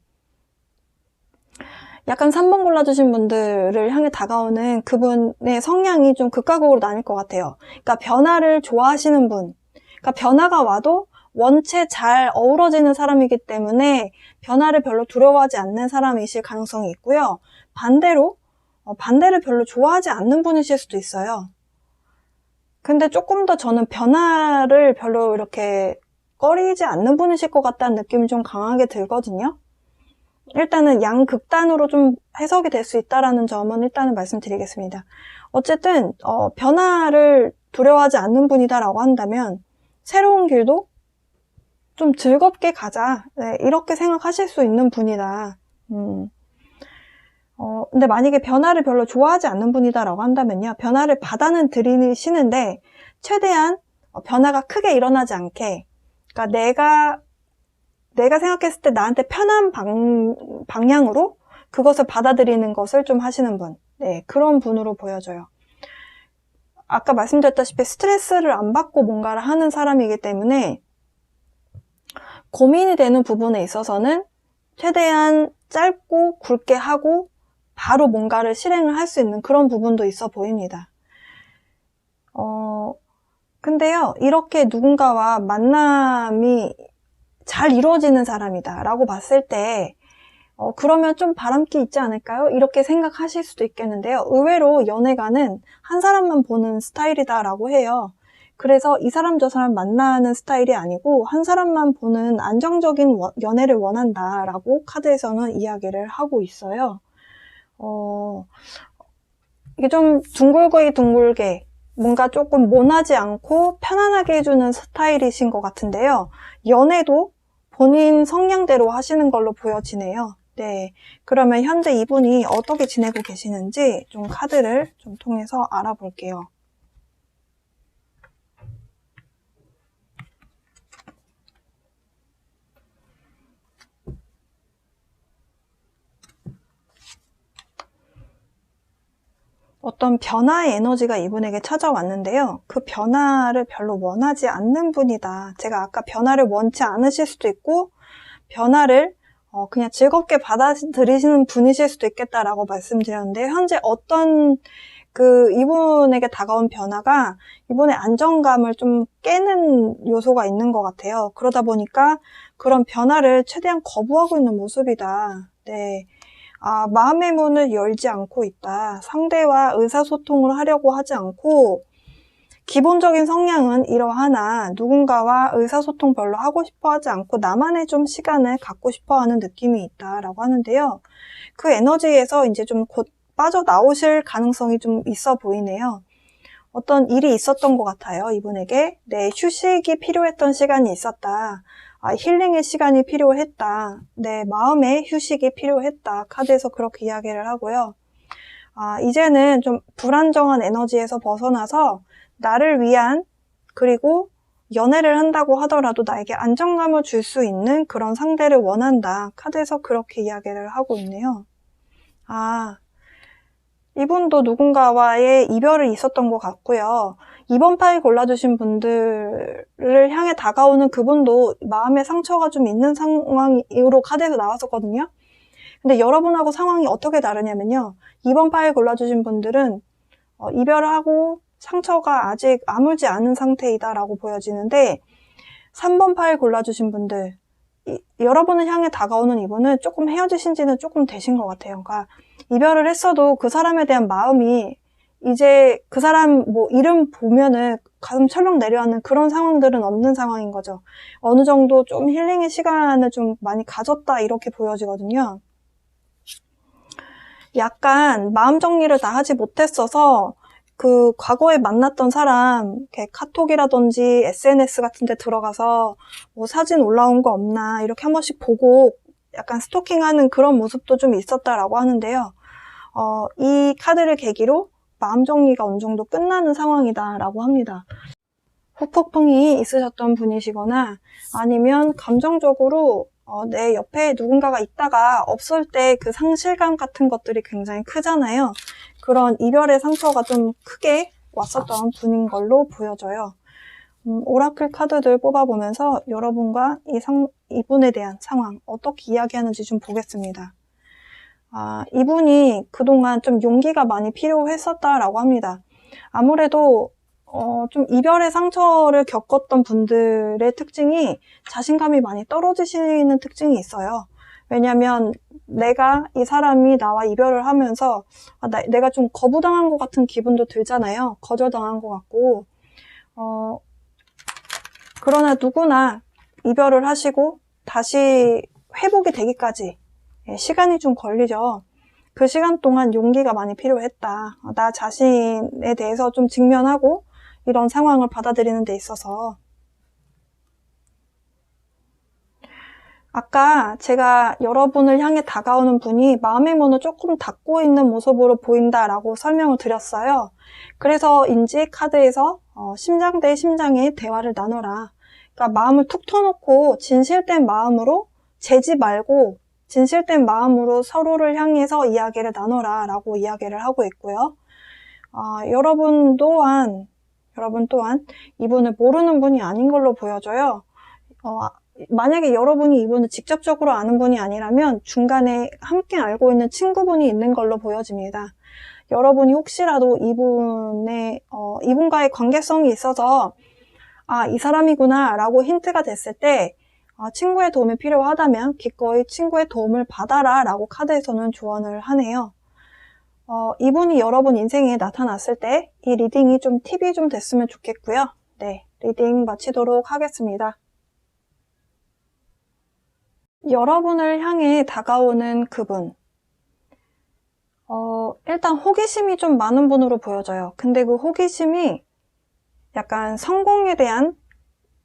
약간 3번 골라주신 분들을 향해 다가오는 그분의 성향이 좀 극과 극으로 나뉠 것 같아요. 그러니까 변화를 좋아하시는 분. 그러니까 변화가 와도 원체 잘 어우러지는 사람이기 때문에 변화를 별로 두려워하지 않는 사람이실 가능성이 있고요. 반대로 반대를 별로 좋아하지 않는 분이실 수도 있어요. 근데 조금 더 저는 변화를 별로 이렇게 꺼리지 않는 분이실 것 같다는 느낌이 좀 강하게 들거든요. 일단은 양극단으로 좀 해석이 될 수 있다는 점은 일단은 말씀드리겠습니다. 어쨌든 변화를 두려워하지 않는 분이다라고 한다면 새로운 길도 좀 즐겁게 가자. 네, 이렇게 생각하실 수 있는 분이다. 근데 만약에 변화를 별로 좋아하지 않는 분이다라고 한다면요. 변화를 받아는 들이시는데 최대한 변화가 크게 일어나지 않게 그러니까 내가 생각했을 때 나한테 편한 방향으로 그것을 받아들이는 것을 좀 하시는 분. 네, 그런 분으로 보여져요. 아까 말씀드렸다시피 스트레스를 안 받고 뭔가를 하는 사람이기 때문에 고민이 되는 부분에 있어서는 최대한 짧고 굵게 하고 바로 뭔가를 실행을 할 수 있는 그런 부분도 있어 보입니다. 근데요, 이렇게 누군가와 만남이 잘 이루어지는 사람이다 라고 봤을 때 그러면 좀 바람기 있지 않을까요? 이렇게 생각하실 수도 있겠는데요. 의외로 연애가는 한 사람만 보는 스타일이다 라고 해요. 그래서 이 사람 저 사람 만나는 스타일이 아니고 한 사람만 보는 안정적인 연애를 원한다 라고 카드에서는 이야기를 하고 있어요. 이게 좀 둥글게 뭔가 조금 모나지 않고 편안하게 해주는 스타일이신 것 같은데요. 연애도 본인 성향대로 하시는 걸로 보여지네요. 네, 그러면 현재 이분이 어떻게 지내고 계시는지 좀 카드를 좀 통해서 알아볼게요. 어떤 변화의 에너지가 이분에게 찾아왔는데요. 그 변화를 별로 원하지 않는 분이다. 제가 아까 변화를 원치 않으실 수도 있고 변화를 그냥 즐겁게 받아들이시는 분이실 수도 있겠다라고 말씀드렸는데, 현재 어떤 이분에게 다가온 변화가 이분의 안정감을 좀 깨는 요소가 있는 것 같아요. 그러다 보니까 그런 변화를 최대한 거부하고 있는 모습이다. 네. 마음의 문을 열지 않고 있다. 상대와 의사소통을 하려고 하지 않고, 기본적인 성향은 이러하나 누군가와 의사소통 별로 하고 싶어 하지 않고 나만의 좀 시간을 갖고 싶어 하는 느낌이 있다라고 하는데요. 그 에너지에서 이제 좀 곧 빠져나오실 가능성이 좀 있어 보이네요. 어떤 일이 있었던 것 같아요, 이분에게. 네, 휴식이 필요했던 시간이 있었다. 힐링의 시간이 필요했다. 네, 마음의 휴식이 필요했다. 카드에서 그렇게 이야기를 하고요. 이제는 좀 불안정한 에너지에서 벗어나서 나를 위한, 그리고 연애를 한다고 하더라도 나에게 안정감을 줄 수 있는 그런 상대를 원한다. 카드에서 그렇게 이야기를 하고 있네요. 이분도 누군가와의 이별이 있었던 것 같고요. 2번 파일 골라주신 분들을 향해 다가오는 그분도 마음의 상처가 좀 있는 상황으로 카드에서 나왔었거든요. 근데 여러분하고 상황이 어떻게 다르냐면요. 2번 파일 골라주신 분들은 이별을 하고 상처가 아직 아물지 않은 상태이다라고 보여지는데, 3번 파일 골라주신 분들, 여러분을 향해 다가오는 이분은 조금 헤어지신 지는 조금 되신 것 같아요. 그러니까 이별을 했어도 그 사람에 대한 마음이 이제 그 사람 이름 보면은 가슴 철렁 내려앉는 그런 상황들은 없는 상황인 거죠. 어느 정도 좀 힐링의 시간을 좀 많이 가졌다 이렇게 보여지거든요. 약간 마음 정리를 다 하지 못했어서 과거에 만났던 사람, 이렇게 카톡이라든지 SNS 같은 데 들어가서 사진 올라온 거 없나 이렇게 한 번씩 보고 약간 스토킹하는 그런 모습도 좀 있었다라고 하는데요. 이 카드를 계기로 마음 정리가 어느 정도 끝나는 상황이다라고 합니다. 후폭풍이 있으셨던 분이시거나 아니면 감정적으로 내 옆에 누군가가 있다가 없을 때 그 상실감 같은 것들이 굉장히 크잖아요. 그런 이별의 상처가 좀 크게 왔었던 분인 걸로 보여져요. 오라클 카드들 뽑아보면서 여러분과 이분에 대한 상황 어떻게 이야기하는지 좀 보겠습니다. 이분이 그동안 좀 용기가 많이 필요했었다라고 합니다. 아무래도 좀 이별의 상처를 겪었던 분들의 특징이 자신감이 많이 떨어지시는 특징이 있어요. 왜냐면 내가 이 사람이 나와 이별을 하면서 내가 좀 거부당한 것 같은 기분도 들잖아요. 거절당한 것 같고. 그러나 누구나 이별을 하시고 다시 회복이 되기까지 시간이 좀 걸리죠. 그 시간 동안 용기가 많이 필요했다. 나 자신에 대해서 좀 직면하고 이런 상황을 받아들이는 데 있어서. 아까 제가 여러분을 향해 다가오는 분이 마음의 문을 조금 닫고 있는 모습으로 보인다라고 설명을 드렸어요. 그래서인지 카드에서 심장 대 심장의 대화를 나눠라. 그러니까 마음을 툭 터놓고 진실된 마음으로 재지 말고 진실된 마음으로 서로를 향해서 이야기를 나눠라 라고 이야기를 하고 있고요. 여러분 또한 이분을 모르는 분이 아닌 걸로 보여져요. 만약에 여러분이 이분을 직접적으로 아는 분이 아니라면 중간에 함께 알고 있는 친구분이 있는 걸로 보여집니다. 여러분이 혹시라도 이분과의 관계성이 있어서 이 사람이구나 라고 힌트가 됐을 때 친구의 도움이 필요하다면 기꺼이 친구의 도움을 받아라 라고 카드에서는 조언을 하네요. 이분이 여러분 인생에 나타났을 때 이 리딩이 좀 팁이 좀 됐으면 좋겠고요. 네, 리딩 마치도록 하겠습니다. 여러분을 향해 다가오는 그분. 일단 호기심이 좀 많은 분으로 보여져요. 근데 그 호기심이 약간 성공에 대한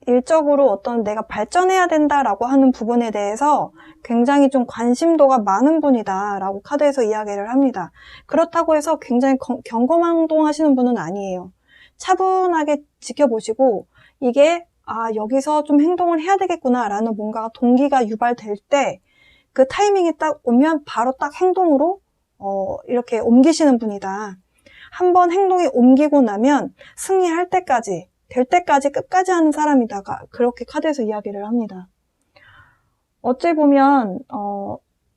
일적으로 어떤 내가 발전해야 된다라고 하는 부분에 대해서 굉장히 좀 관심도가 많은 분이다라고 카드에서 이야기를 합니다. 그렇다고 해서 굉장히 경거망동하시는 분은 아니에요. 차분하게 지켜보시고 이게 여기서 좀 행동을 해야 되겠구나라는 뭔가 동기가 유발될 때 그 타이밍이 딱 오면 바로 딱 행동으로 이렇게 옮기시는 분이다. 한번 행동이 옮기고 나면 승리할 때까지 될 때까지 끝까지 하는 사람이다가 그렇게 카드에서 이야기를 합니다. 어찌 보면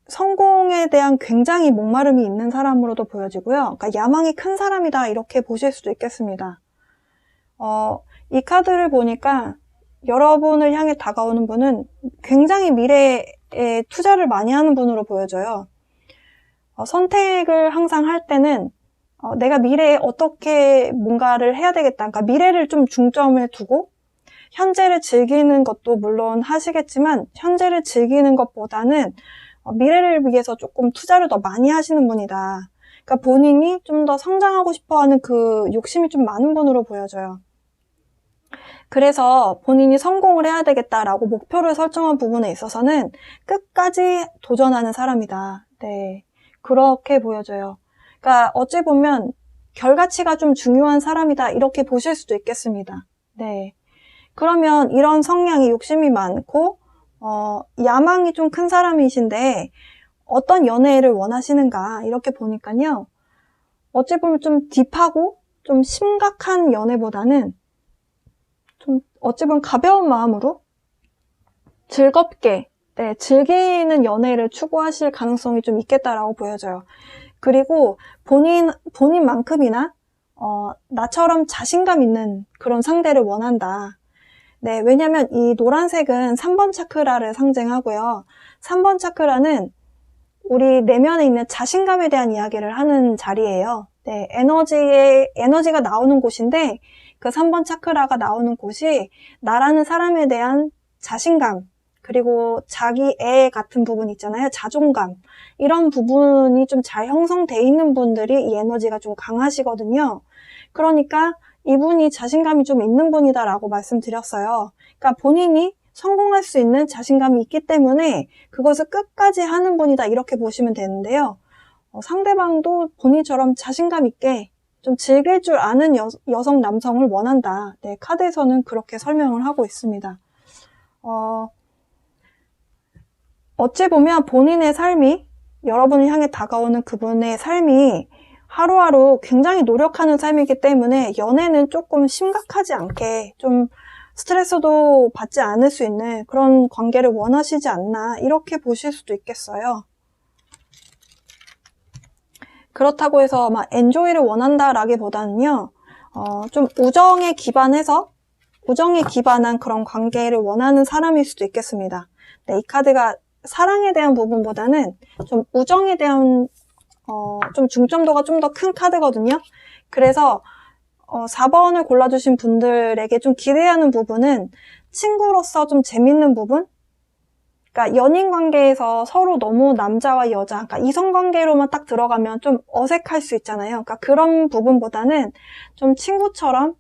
성공에 대한 굉장히 목마름이 있는 사람으로도 보여지고요. 그러니까 야망이 큰 사람이다 이렇게 보실 수도 있겠습니다. 이 카드를 보니까 여러분을 향해 다가오는 분은 굉장히 미래에 투자를 많이 하는 분으로 보여져요. 선택을 항상 할 때는 내가 미래에 어떻게 뭔가를 해야 되겠다. 그러니까 미래를 좀 중점에 두고 현재를 즐기는 것도 물론 하시겠지만 현재를 즐기는 것보다는 미래를 위해서 조금 투자를 더 많이 하시는 분이다. 그러니까 본인이 좀 더 성장하고 싶어하는 그 욕심이 좀 많은 분으로 보여져요. 그래서 본인이 성공을 해야 되겠다라고 목표를 설정한 부분에 있어서는 끝까지 도전하는 사람이다. 네, 그렇게 보여져요. 그러니까 어찌 보면 결과치가 좀 중요한 사람이다 이렇게 보실 수도 있겠습니다. 네, 그러면 이런 성향이 욕심이 많고 야망이 좀 큰 사람이신데 어떤 연애를 원하시는가 이렇게 보니까요. 어찌 보면 좀 딥하고 좀 심각한 연애보다는 좀 어찌 보면 가벼운 마음으로 즐겁게 즐기는 연애를 추구하실 가능성이 좀 있겠다라고 보여져요. 그리고 본인만큼이나 나처럼 자신감 있는 그런 상대를 원한다. 네, 왜냐면 이 노란색은 3번 차크라를 상징하고요. 3번 차크라는 우리 내면에 있는 자신감에 대한 이야기를 하는 자리예요. 네, 에너지가 나오는 곳인데 그 3번 차크라가 나오는 곳이 나라는 사람에 대한 자신감, 그리고 자기 애 같은 부분 있잖아요. 자존감. 이런 부분이 좀 잘 형성돼 있는 분들이 이 에너지가 좀 강하시거든요. 그러니까 이분이 자신감이 좀 있는 분이다라고 말씀드렸어요. 그러니까 본인이 성공할 수 있는 자신감이 있기 때문에 그것을 끝까지 하는 분이다 이렇게 보시면 되는데요. 상대방도 본인처럼 자신감 있게 좀 즐길 줄 아는 여성, 남성을 원한다. 네, 카드에서는 그렇게 설명을 하고 있습니다. 어찌 보면 본인의 삶이 여러분을 향해 다가오는 그분의 삶이 하루하루 굉장히 노력하는 삶이기 때문에 연애는 조금 심각하지 않게 좀 스트레스도 받지 않을 수 있는 그런 관계를 원하시지 않나 이렇게 보실 수도 있겠어요. 그렇다고 해서 막 엔조이를 원한다라기보다는요, 좀 우정에 기반한 그런 관계를 원하는 사람일 수도 있겠습니다. 네, 이 카드가 사랑에 대한 부분보다는 좀 우정에 대한 좀 중점도가 좀 더 큰 카드거든요. 그래서 4번을 골라주신 분들에게 좀 기대하는 부분은 친구로서 좀 재밌는 부분? 그러니까 연인 관계에서 서로 너무 남자와 여자, 그러니까 이성 관계로만 딱 들어가면 좀 어색할 수 있잖아요. 그러니까 그런 부분보다는 좀 친구처럼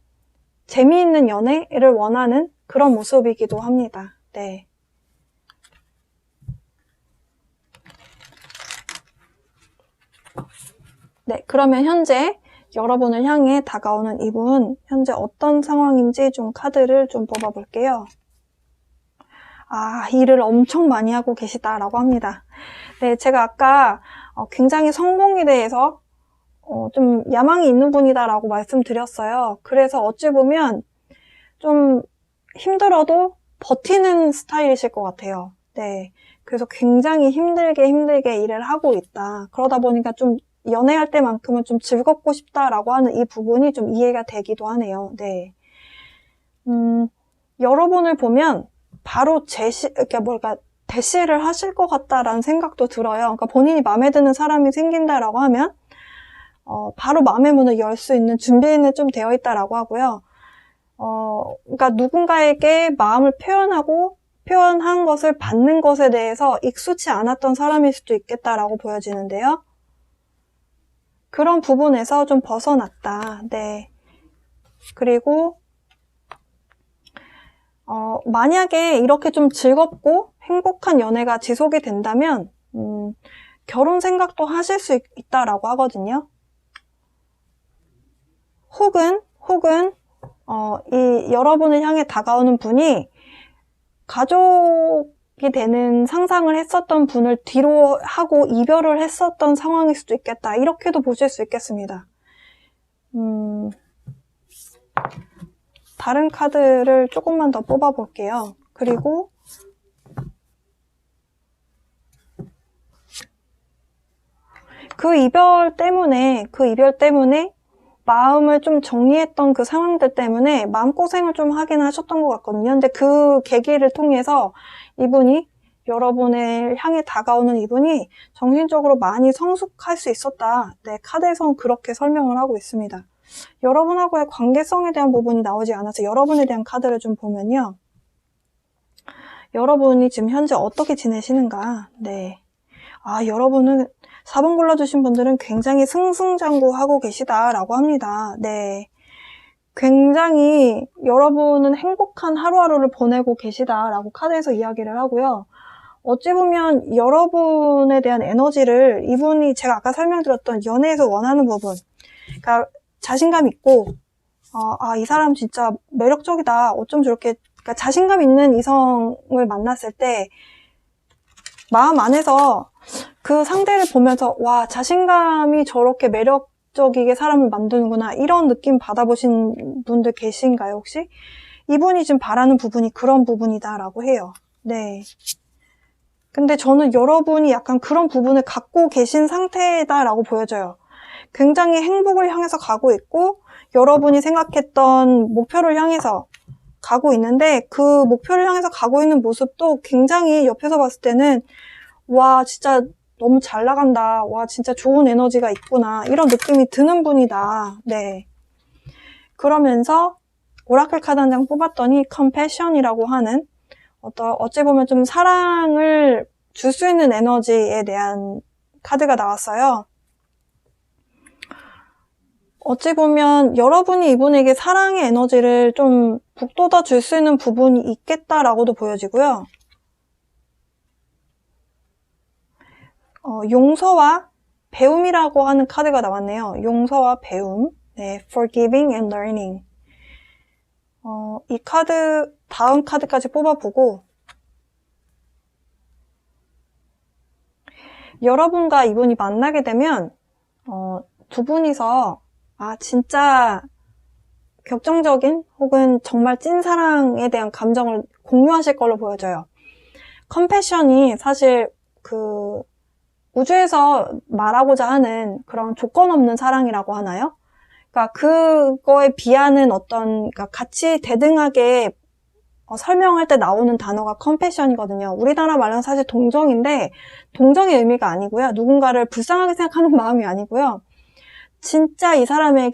재미있는 연애를 원하는 그런 모습이기도 합니다. 네. 네, 그러면 현재 여러분을 향해 다가오는 이분, 현재 어떤 상황인지 좀 카드를 좀 뽑아볼게요. 일을 엄청 많이 하고 계시다라고 합니다. 네, 제가 아까 굉장히 성공에 대해서 좀 야망이 있는 분이다라고 말씀드렸어요. 그래서 어찌 보면 좀 힘들어도 버티는 스타일이실 것 같아요. 네, 그래서 굉장히 힘들게 일을 하고 있다. 그러다 보니까 좀 연애할 때만큼은 좀 즐겁고 싶다라고 하는 이 부분이 좀 이해가 되기도 하네요. 네. 여러분을 보면 바로 대시를 하실 것 같다라는 생각도 들어요. 그러니까 본인이 마음에 드는 사람이 생긴다라고 하면 바로 마음의 문을 열 수 있는 준비는 좀 되어 있다라고 하고요. 그러니까 누군가에게 마음을 표현한 것을 받는 것에 대해서 익숙치 않았던 사람일 수도 있겠다라고 보여지는데요. 그런 부분에서 좀 벗어났다. 네. 그리고 만약에 이렇게 좀 즐겁고 행복한 연애가 지속이 된다면 결혼 생각도 하실 수 있다라고 하거든요. 혹은 이 여러분을 향해 다가오는 분이 가족이 되는 상상을 했었던 분을 뒤로 하고 이별을 했었던 상황일 수도 있겠다. 이렇게도 보실 수 있겠습니다. 다른 카드를 조금만 더 뽑아볼게요. 그리고 그 이별 때문에 마음을 좀 정리했던 그 상황들 때문에 마음고생을 좀 하긴 하셨던 것 같거든요. 근데 그 계기를 통해서 여러분을 향해 다가오는 이분이 정신적으로 많이 성숙할 수 있었다. 네, 카드에서는 그렇게 설명을 하고 있습니다. 여러분하고의 관계성에 대한 부분이 나오지 않아서 여러분에 대한 카드를 좀 보면요. 여러분이 지금 현재 어떻게 지내시는가? 네. 여러분은 4번 골라주신 분들은 굉장히 승승장구하고 계시다라고 합니다. 네. 굉장히 여러분은 행복한 하루하루를 보내고 계시다라고 카드에서 이야기를 하고요. 어찌 보면 여러분에 대한 에너지를 이분이 제가 아까 설명드렸던 연애에서 원하는 부분, 그러니까 자신감 있고 이 사람 진짜 매력적이다. 어쩜 저렇게, 그러니까 자신감 있는 이성을 만났을 때 마음 안에서 그 상대를 보면서 와, 자신감이 저렇게 매력적이게 사람을 만드는구나, 이런 느낌 받아보신 분들 계신가요, 혹시? 이분이 지금 바라는 부분이 그런 부분이다라고 해요. 네. 근데 저는 여러분이 약간 그런 부분을 갖고 계신 상태다라고 보여져요. 굉장히 행복을 향해서 가고 있고 여러분이 생각했던 목표를 향해서 가고 있는데 그 목표를 향해서 가고 있는 모습도 굉장히 옆에서 봤을 때는 와, 진짜 너무 잘 나간다. 와, 진짜 좋은 에너지가 있구나. 이런 느낌이 드는 분이다. 네. 그러면서 오라클 카드 한 장 뽑았더니 컴패션이라고 하는 어찌 보면 좀 사랑을 줄 수 있는 에너지에 대한 카드가 나왔어요. 어찌 보면 여러분이 이분에게 사랑의 에너지를 좀 북돋아 줄 수 있는 부분이 있겠다라고도 보여지고요. 용서와 배움이라고 하는 카드가 나왔네요. 용서와 배움. 네, forgiving and learning. 이 카드, 다음 카드까지 뽑아보고 여러분과 이분이 만나게 되면 두 분이서 진짜 격정적인 혹은 정말 찐사랑에 대한 감정을 공유하실 걸로 보여져요. 컴패션이 사실 그 우주에서 말하고자 하는 그런 조건 없는 사랑이라고 하나요? 그러니까 그거에 비하는 그러니까 같이 대등하게 설명할 때 나오는 단어가 컴패션이거든요. 우리나라 말로는 사실 동정인데 동정의 의미가 아니고요. 누군가를 불쌍하게 생각하는 마음이 아니고요. 진짜 이 사람이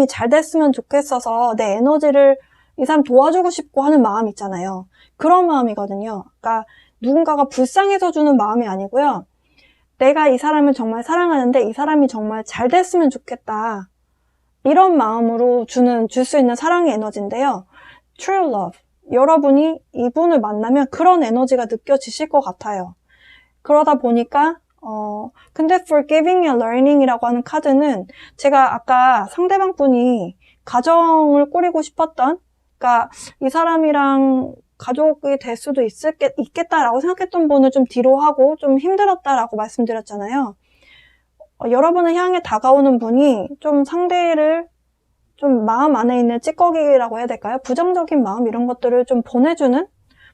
잘 됐으면 좋겠어서 내 에너지를 이 사람 도와주고 싶고 하는 마음 있잖아요. 그런 마음이거든요. 그러니까 누군가가 불쌍해서 주는 마음이 아니고요. 내가 이 사람을 정말 사랑하는데 이 사람이 정말 잘 됐으면 좋겠다. 이런 마음으로 줄 수 있는 사랑의 에너지인데요. True Love. 여러분이 이분을 만나면 그런 에너지가 느껴지실 것 같아요. 그러다 보니까 근데 Forgiving and Learning이라고 하는 카드는 제가 아까 상대방 분이 가정을 꾸리고 싶었던, 그러니까 이 사람이랑 가족이 될 수도 있겠다라고 생각했던 분을 좀 뒤로 하고 좀 힘들었다라고 말씀드렸잖아요. 여러분을 향해 다가오는 분이 좀 상대를 좀 마음 안에 있는 찌꺼기라고 해야 될까요? 부정적인 마음 이런 것들을 좀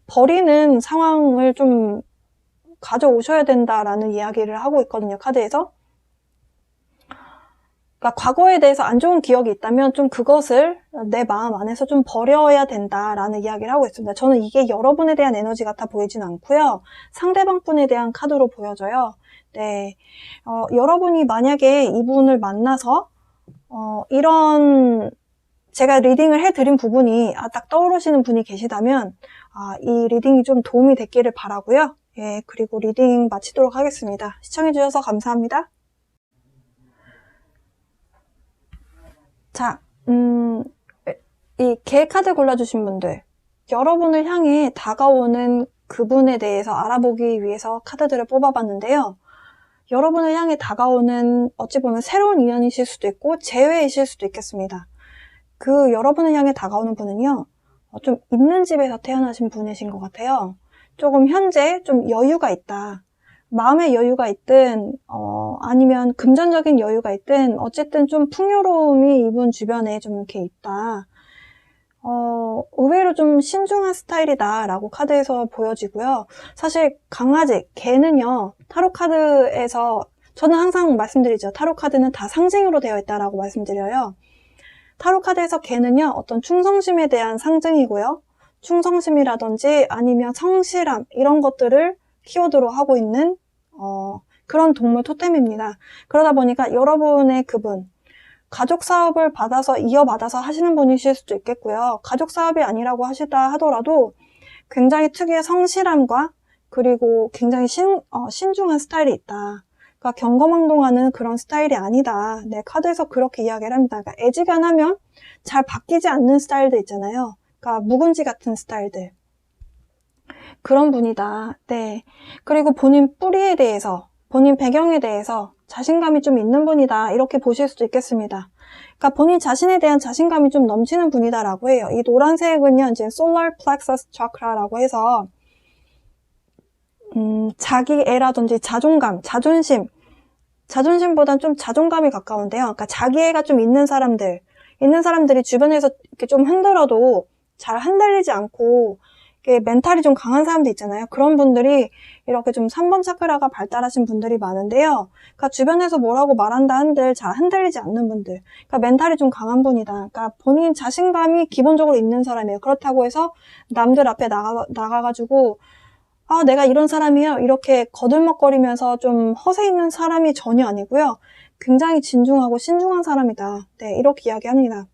버리는 상황을 좀 가져오셔야 된다라는 이야기를 하고 있거든요, 카드에서. 그러니까 과거에 대해서 안 좋은 기억이 있다면 좀 그것을 내 마음 안에서 좀 버려야 된다라는 이야기를 하고 있습니다. 저는 이게 여러분에 대한 에너지 같아 보이진 않고요. 상대방 분에 대한 카드로 보여져요. 네, 여러분이 만약에 이분을 만나서 이런 제가 리딩을 해드린 부분이 딱 떠오르시는 분이 계시다면 이 리딩이 좀 도움이 됐기를 바라고요. 예, 그리고 리딩 마치도록 하겠습니다. 시청해주셔서 감사합니다. 자, 이 개 카드 골라주신 분들, 여러분을 향해 다가오는 그분에 대해서 알아보기 위해서 카드들을 뽑아봤는데요. 여러분을 향해 다가오는 어찌 보면 새로운 인연이실 수도 있고 재회이실 수도 있겠습니다. 그 여러분을 향해 다가오는 분은요, 좀 있는 집에서 태어나신 분이신 것 같아요. 조금 현재 좀 여유가 있다. 마음의 여유가 있든 아니면 금전적인 여유가 있든 어쨌든 좀 풍요로움이 이분 주변에 좀 이렇게 있다. 의외로 좀 신중한 스타일이다 라고 카드에서 보여지고요. 사실 강아지, 개는요, 타로 카드에서 저는 항상 말씀드리죠. 타로 카드는 다 상징으로 되어 있다라고 말씀드려요. 타로 카드에서 개는요, 어떤 충성심에 대한 상징이고요. 충성심이라든지 아니면 성실함 이런 것들을 키워드로 하고 있는 그런 동물 토템입니다. 그러다 보니까 여러분의 그분, 가족 사업을 이어받아서 하시는 분이실 수도 있겠고요. 가족 사업이 아니라고 하시다 하더라도 굉장히 특유의 성실함과 그리고 굉장히 신중한 스타일이 있다. 그러니까 경거망동하는 그런 스타일이 아니다. 네, 카드에서 그렇게 이야기를 합니다. 그러니까 애지간하면 잘 바뀌지 않는 스타일들 있잖아요. 그러니까 묵은지 같은 스타일들. 그런 분이다. 네. 그리고 본인 뿌리에 대해서, 본인 배경에 대해서 자신감이 좀 있는 분이다. 이렇게 보실 수도 있겠습니다. 그러니까 본인 자신에 대한 자신감이 좀 넘치는 분이다라고 해요. 이 노란색은요, 이제 Solar Plexus Chakra라고 해서 자기애라든지 자존감, 자존심보단 좀 자존감이 가까운데요. 그러니까 자기애가 좀 있는 사람들이 주변에서 이렇게 좀 흔들어도 잘 흔들리지 않고 멘탈이 좀 강한 사람들 있잖아요. 그런 분들이 이렇게 좀 3번 차크라가 발달하신 분들이 많은데요. 그러니까 주변에서 뭐라고 말한다 한들 잘 흔들리지 않는 분들. 그러니까 멘탈이 좀 강한 분이다. 그러니까 본인 자신감이 기본적으로 있는 사람이에요. 그렇다고 해서 남들 앞에 나가가지고 내가 이런 사람이에요. 이렇게 거들먹거리면서 좀 허세 있는 사람이 전혀 아니고요. 굉장히 진중하고 신중한 사람이다. 네, 이렇게 이야기합니다.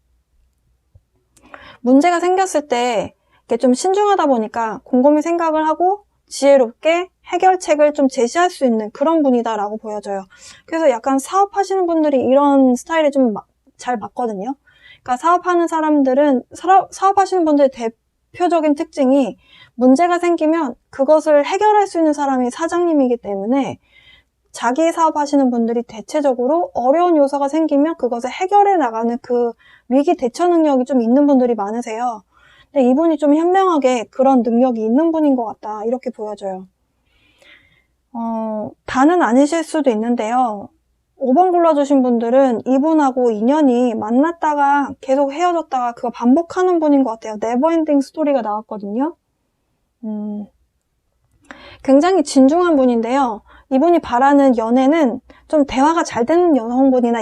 문제가 생겼을 때 좀 신중하다 보니까 곰곰이 생각을 하고 지혜롭게 해결책을 좀 제시할 수 있는 그런 분이다라고 보여져요. 그래서 약간 사업하시는 분들이 이런 스타일에 좀 잘 맞거든요. 그러니까 사업하시는 분들의 대표적인 특징이 문제가 생기면 그것을 해결할 수 있는 사람이 사장님이기 때문에 자기 사업하시는 분들이 대체적으로 어려운 요소가 생기면 그것을 해결해 나가는 그 위기 대처 능력이 좀 있는 분들이 많으세요. 근데 이분이 좀 현명하게 그런 능력이 있는 분인 것 같다. 이렇게 보여져요. 다는 아니실 수도 있는데요. 5번 골라주신 분들은 이분하고 인연이 만났다가 계속 헤어졌다가 그거 반복하는 분인 것 같아요. 네버엔딩 스토리가 나왔거든요. 굉장히 진중한 분인데요. 이분이 바라는 연애는 좀 대화가 잘 되는 여성분이나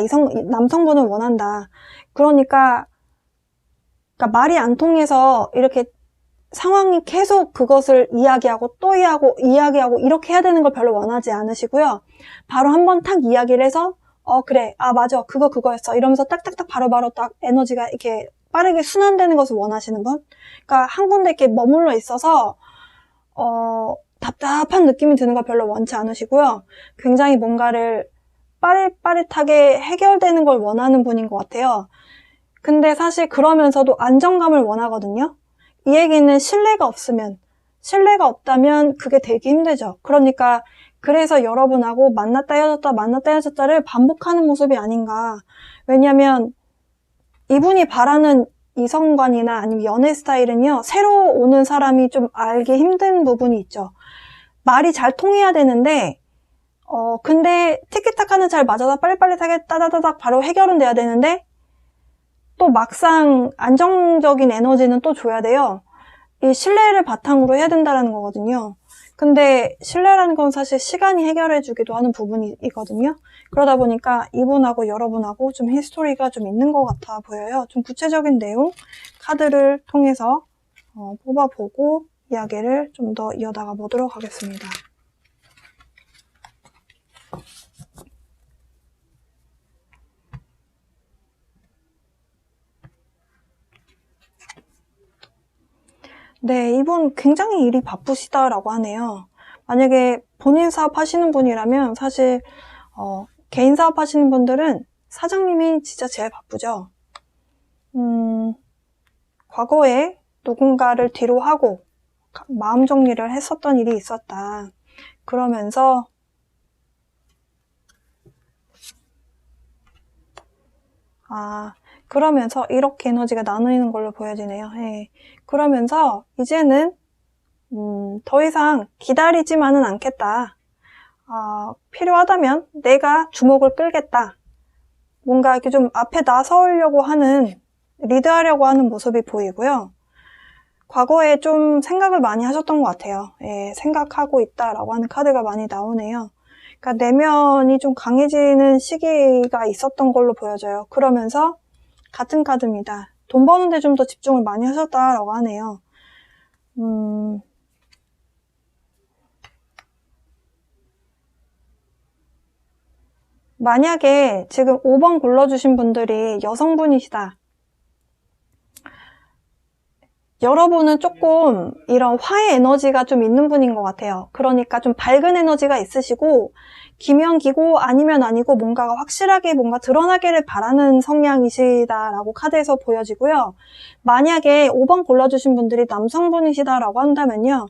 남성분을 원한다. 그러니까 말이 안 통해서 이렇게 상황이 계속 그것을 이야기하고 또 이야기하고 이렇게 해야 되는 걸 별로 원하지 않으시고요. 바로 한번 탁 이야기를 해서 그래, 맞아, 그거였어 이러면서 딱딱딱 바로바로 딱 에너지가 이렇게 빠르게 순환되는 것을 원하시는 분. 그러니까 한 군데 이렇게 머물러 있어서 답답한 느낌이 드는 걸 별로 원치 않으시고요. 굉장히 뭔가를 빠릿빠릿하게 해결되는 걸 원하는 분인 것 같아요. 근데 사실 그러면서도 안정감을 원하거든요. 이 얘기는 신뢰가 없다면 그게 되게 힘들죠. 그러니까 그래서 여러분하고 만났다 헤어졌다를 반복하는 모습이 아닌가. 왜냐면 이분이 바라는 이성관이나 아니면 연애 스타일은요, 새로 오는 사람이 좀 알기 힘든 부분이 있죠. 말이 잘 통해야 되는데 근데 티키타카는 잘 맞아서 빨리빨리하게 따다다닥 바로 해결은 돼야 되는데 또 막상 안정적인 에너지는 또 줘야 돼요. 이 신뢰를 바탕으로 해야 된다는 거거든요. 근데 신뢰라는 건 사실 시간이 해결해 주기도 하는 부분이거든요. 그러다 보니까 이분하고 여러분하고 좀 히스토리가 좀 있는 것 같아 보여요. 좀 구체적인 내용 카드를 통해서 뽑아보고 이야기를 좀 더 이어나가 보도록 하겠습니다. 네, 이분 굉장히 일이 바쁘시다라고 하네요. 만약에 본인 사업 하시는 분이라면 사실 개인 사업 하시는 분들은 사장님이 진짜 제일 바쁘죠. 과거에 누군가를 뒤로 하고 마음 정리를 했었던 일이 있었다. 그러면서 이렇게 에너지가 나누는 걸로 보여지네요. 네. 그러면서 이제는 더 이상 기다리지만은 않겠다. 필요하다면 내가 주목을 끌겠다. 뭔가 이렇게 좀 앞에 나서려고 하는, 리드하려고 하는 모습이 보이고요. 과거에 좀 생각을 많이 하셨던 것 같아요. 예, 생각하고 있다라고 하는 카드가 많이 나오네요. 그러니까 내면이 좀 강해지는 시기가 있었던 걸로 보여져요. 그러면서 같은 카드입니다. 돈 버는데 좀 더 집중을 많이 하셨다라고 하네요. 만약에 지금 5번 골라주신 분들이 여성분이시다. 여러분은 조금 이런 화의 에너지가 좀 있는 분인 것 같아요. 그러니까 좀 밝은 에너지가 있으시고 기면 기고 아니면 아니고 뭔가가 확실하게 뭔가 드러나기를 바라는 성향이시다라고 카드에서 보여지고요. 만약에 5번 골라주신 분들이 남성분이시다라고 한다면요.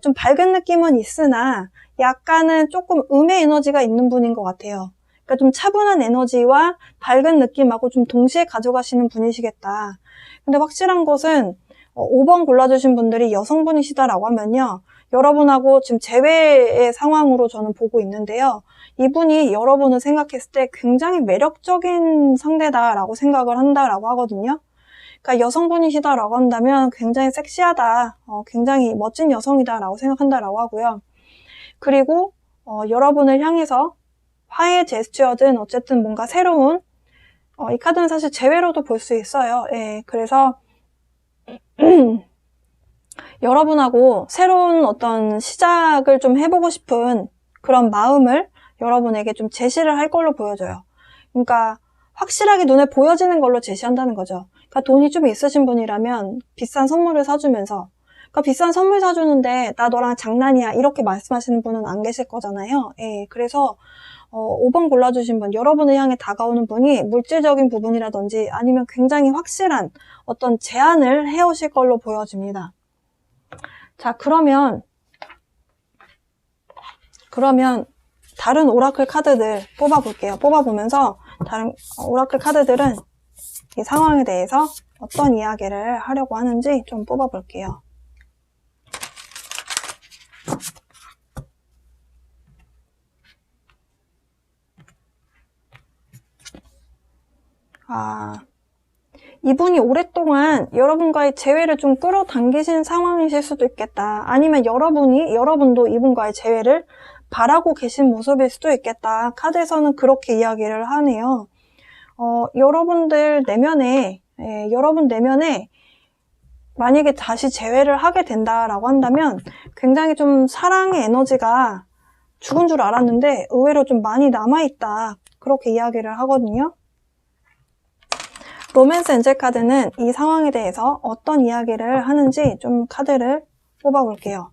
좀 밝은 느낌은 있으나 약간은 조금 음의 에너지가 있는 분인 것 같아요. 그러니까 좀 차분한 에너지와 밝은 느낌하고 좀 동시에 가져가시는 분이시겠다. 근데 확실한 것은 5번 골라주신 분들이 여성분이시다라고 하면요. 여러분하고 지금 재회의 상황으로 저는 보고 있는데요. 이분이 여러분을 생각했을 때 굉장히 매력적인 상대다라고 생각을 한다라고 하거든요. 그러니까 여성분이시다라고 한다면 굉장히 섹시하다, 굉장히 멋진 여성이다라고 생각한다라고 하고요. 그리고 여러분을 향해서 화해 제스처든 어쨌든 뭔가 새로운 이 카드는 사실 재회로도 볼 수 있어요. 예, 그래서 여러분하고 새로운 어떤 시작을 좀 해보고 싶은 그런 마음을 여러분에게 좀 제시를 할 걸로 보여져요. 그러니까 확실하게 눈에 보여지는 걸로 제시한다는 거죠. 그러니까 돈이 좀 있으신 분이라면 비싼 선물을 사주면서 그러니까 비싼 선물 사주는데 나 너랑 장난이야 이렇게 말씀하시는 분은 안 계실 거잖아요. 예, 그래서 5번 골라주신 분, 여러분을 향해 다가오는 분이 물질적인 부분이라든지 아니면 굉장히 확실한 어떤 제안을 해오실 걸로 보여집니다. 자, 그러면 다른 오라클 카드들 뽑아볼게요. 뽑아보면서 다른 오라클 카드들은 이 상황에 대해서 어떤 이야기를 하려고 하는지 좀 뽑아볼게요. 이분이 오랫동안 여러분과의 재회를 좀 끌어당기신 상황이실 수도 있겠다. 아니면 여러분도 이분과의 재회를 바라고 계신 모습일 수도 있겠다. 카드에서는 그렇게 이야기를 하네요. 여러분 내면에 만약에 다시 재회를 하게 된다라고 한다면 굉장히 좀 사랑의 에너지가 죽은 줄 알았는데 의외로 좀 많이 남아있다. 그렇게 이야기를 하거든요. 로맨스 엔젤 카드는 이 상황에 대해서 어떤 이야기를 하는지 좀 카드를 뽑아볼게요.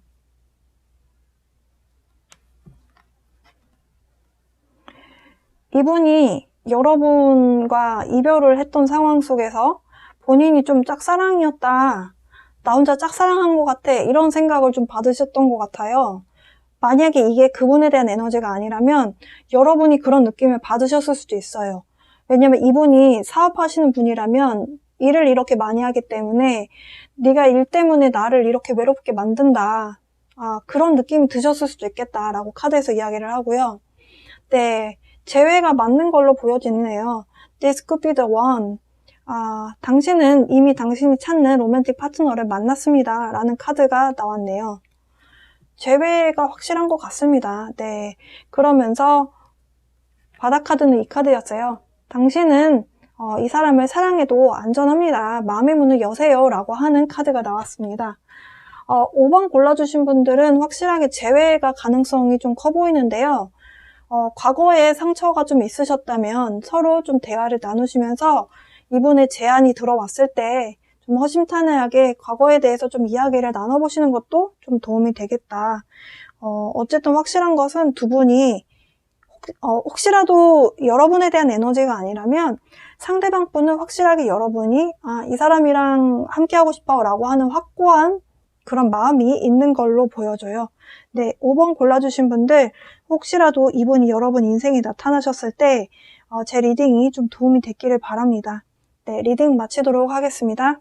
이분이 여러분과 이별을 했던 상황 속에서 본인이 좀 짝사랑이었다. 나 혼자 짝사랑한 것 같아. 이런 생각을 좀 받으셨던 것 같아요. 만약에 이게 그분에 대한 에너지가 아니라면 여러분이 그런 느낌을 받으셨을 수도 있어요. 왜냐면 이분이 사업하시는 분이라면 일을 이렇게 많이 하기 때문에 네가 일 때문에 나를 이렇게 외롭게 만든다. 그런 느낌이 드셨을 수도 있겠다라고 카드에서 이야기를 하고요. 네, 재회가 맞는 걸로 보여지네요. This could be the one. 당신은 이미 당신이 찾는 로맨틱 파트너를 만났습니다. 라는 카드가 나왔네요. 재회가 확실한 것 같습니다. 네, 그러면서 바닥 카드는 이 카드였어요. 당신은 이 사람을 사랑해도 안전합니다. 마음의 문을 여세요. 라고 하는 카드가 나왔습니다. 5번 골라주신 분들은 확실하게 재회가 가능성이 좀 커 보이는데요. 과거에 상처가 좀 있으셨다면 서로 좀 대화를 나누시면서 이분의 제안이 들어왔을 때 좀 허심탄회하게 과거에 대해서 좀 이야기를 나눠보시는 것도 좀 도움이 되겠다. 어쨌든 확실한 것은 두 분이 혹시라도 여러분에 대한 에너지가 아니라면 상대방 분은 확실하게 여러분이 이 사람이랑 함께하고 싶어 라고 하는 확고한 그런 마음이 있는 걸로 보여져요. 네, 5번 골라주신 분들 혹시라도 이분이 여러분 인생에 나타나셨을 때 제 리딩이 좀 도움이 됐기를 바랍니다. 네, 리딩 마치도록 하겠습니다.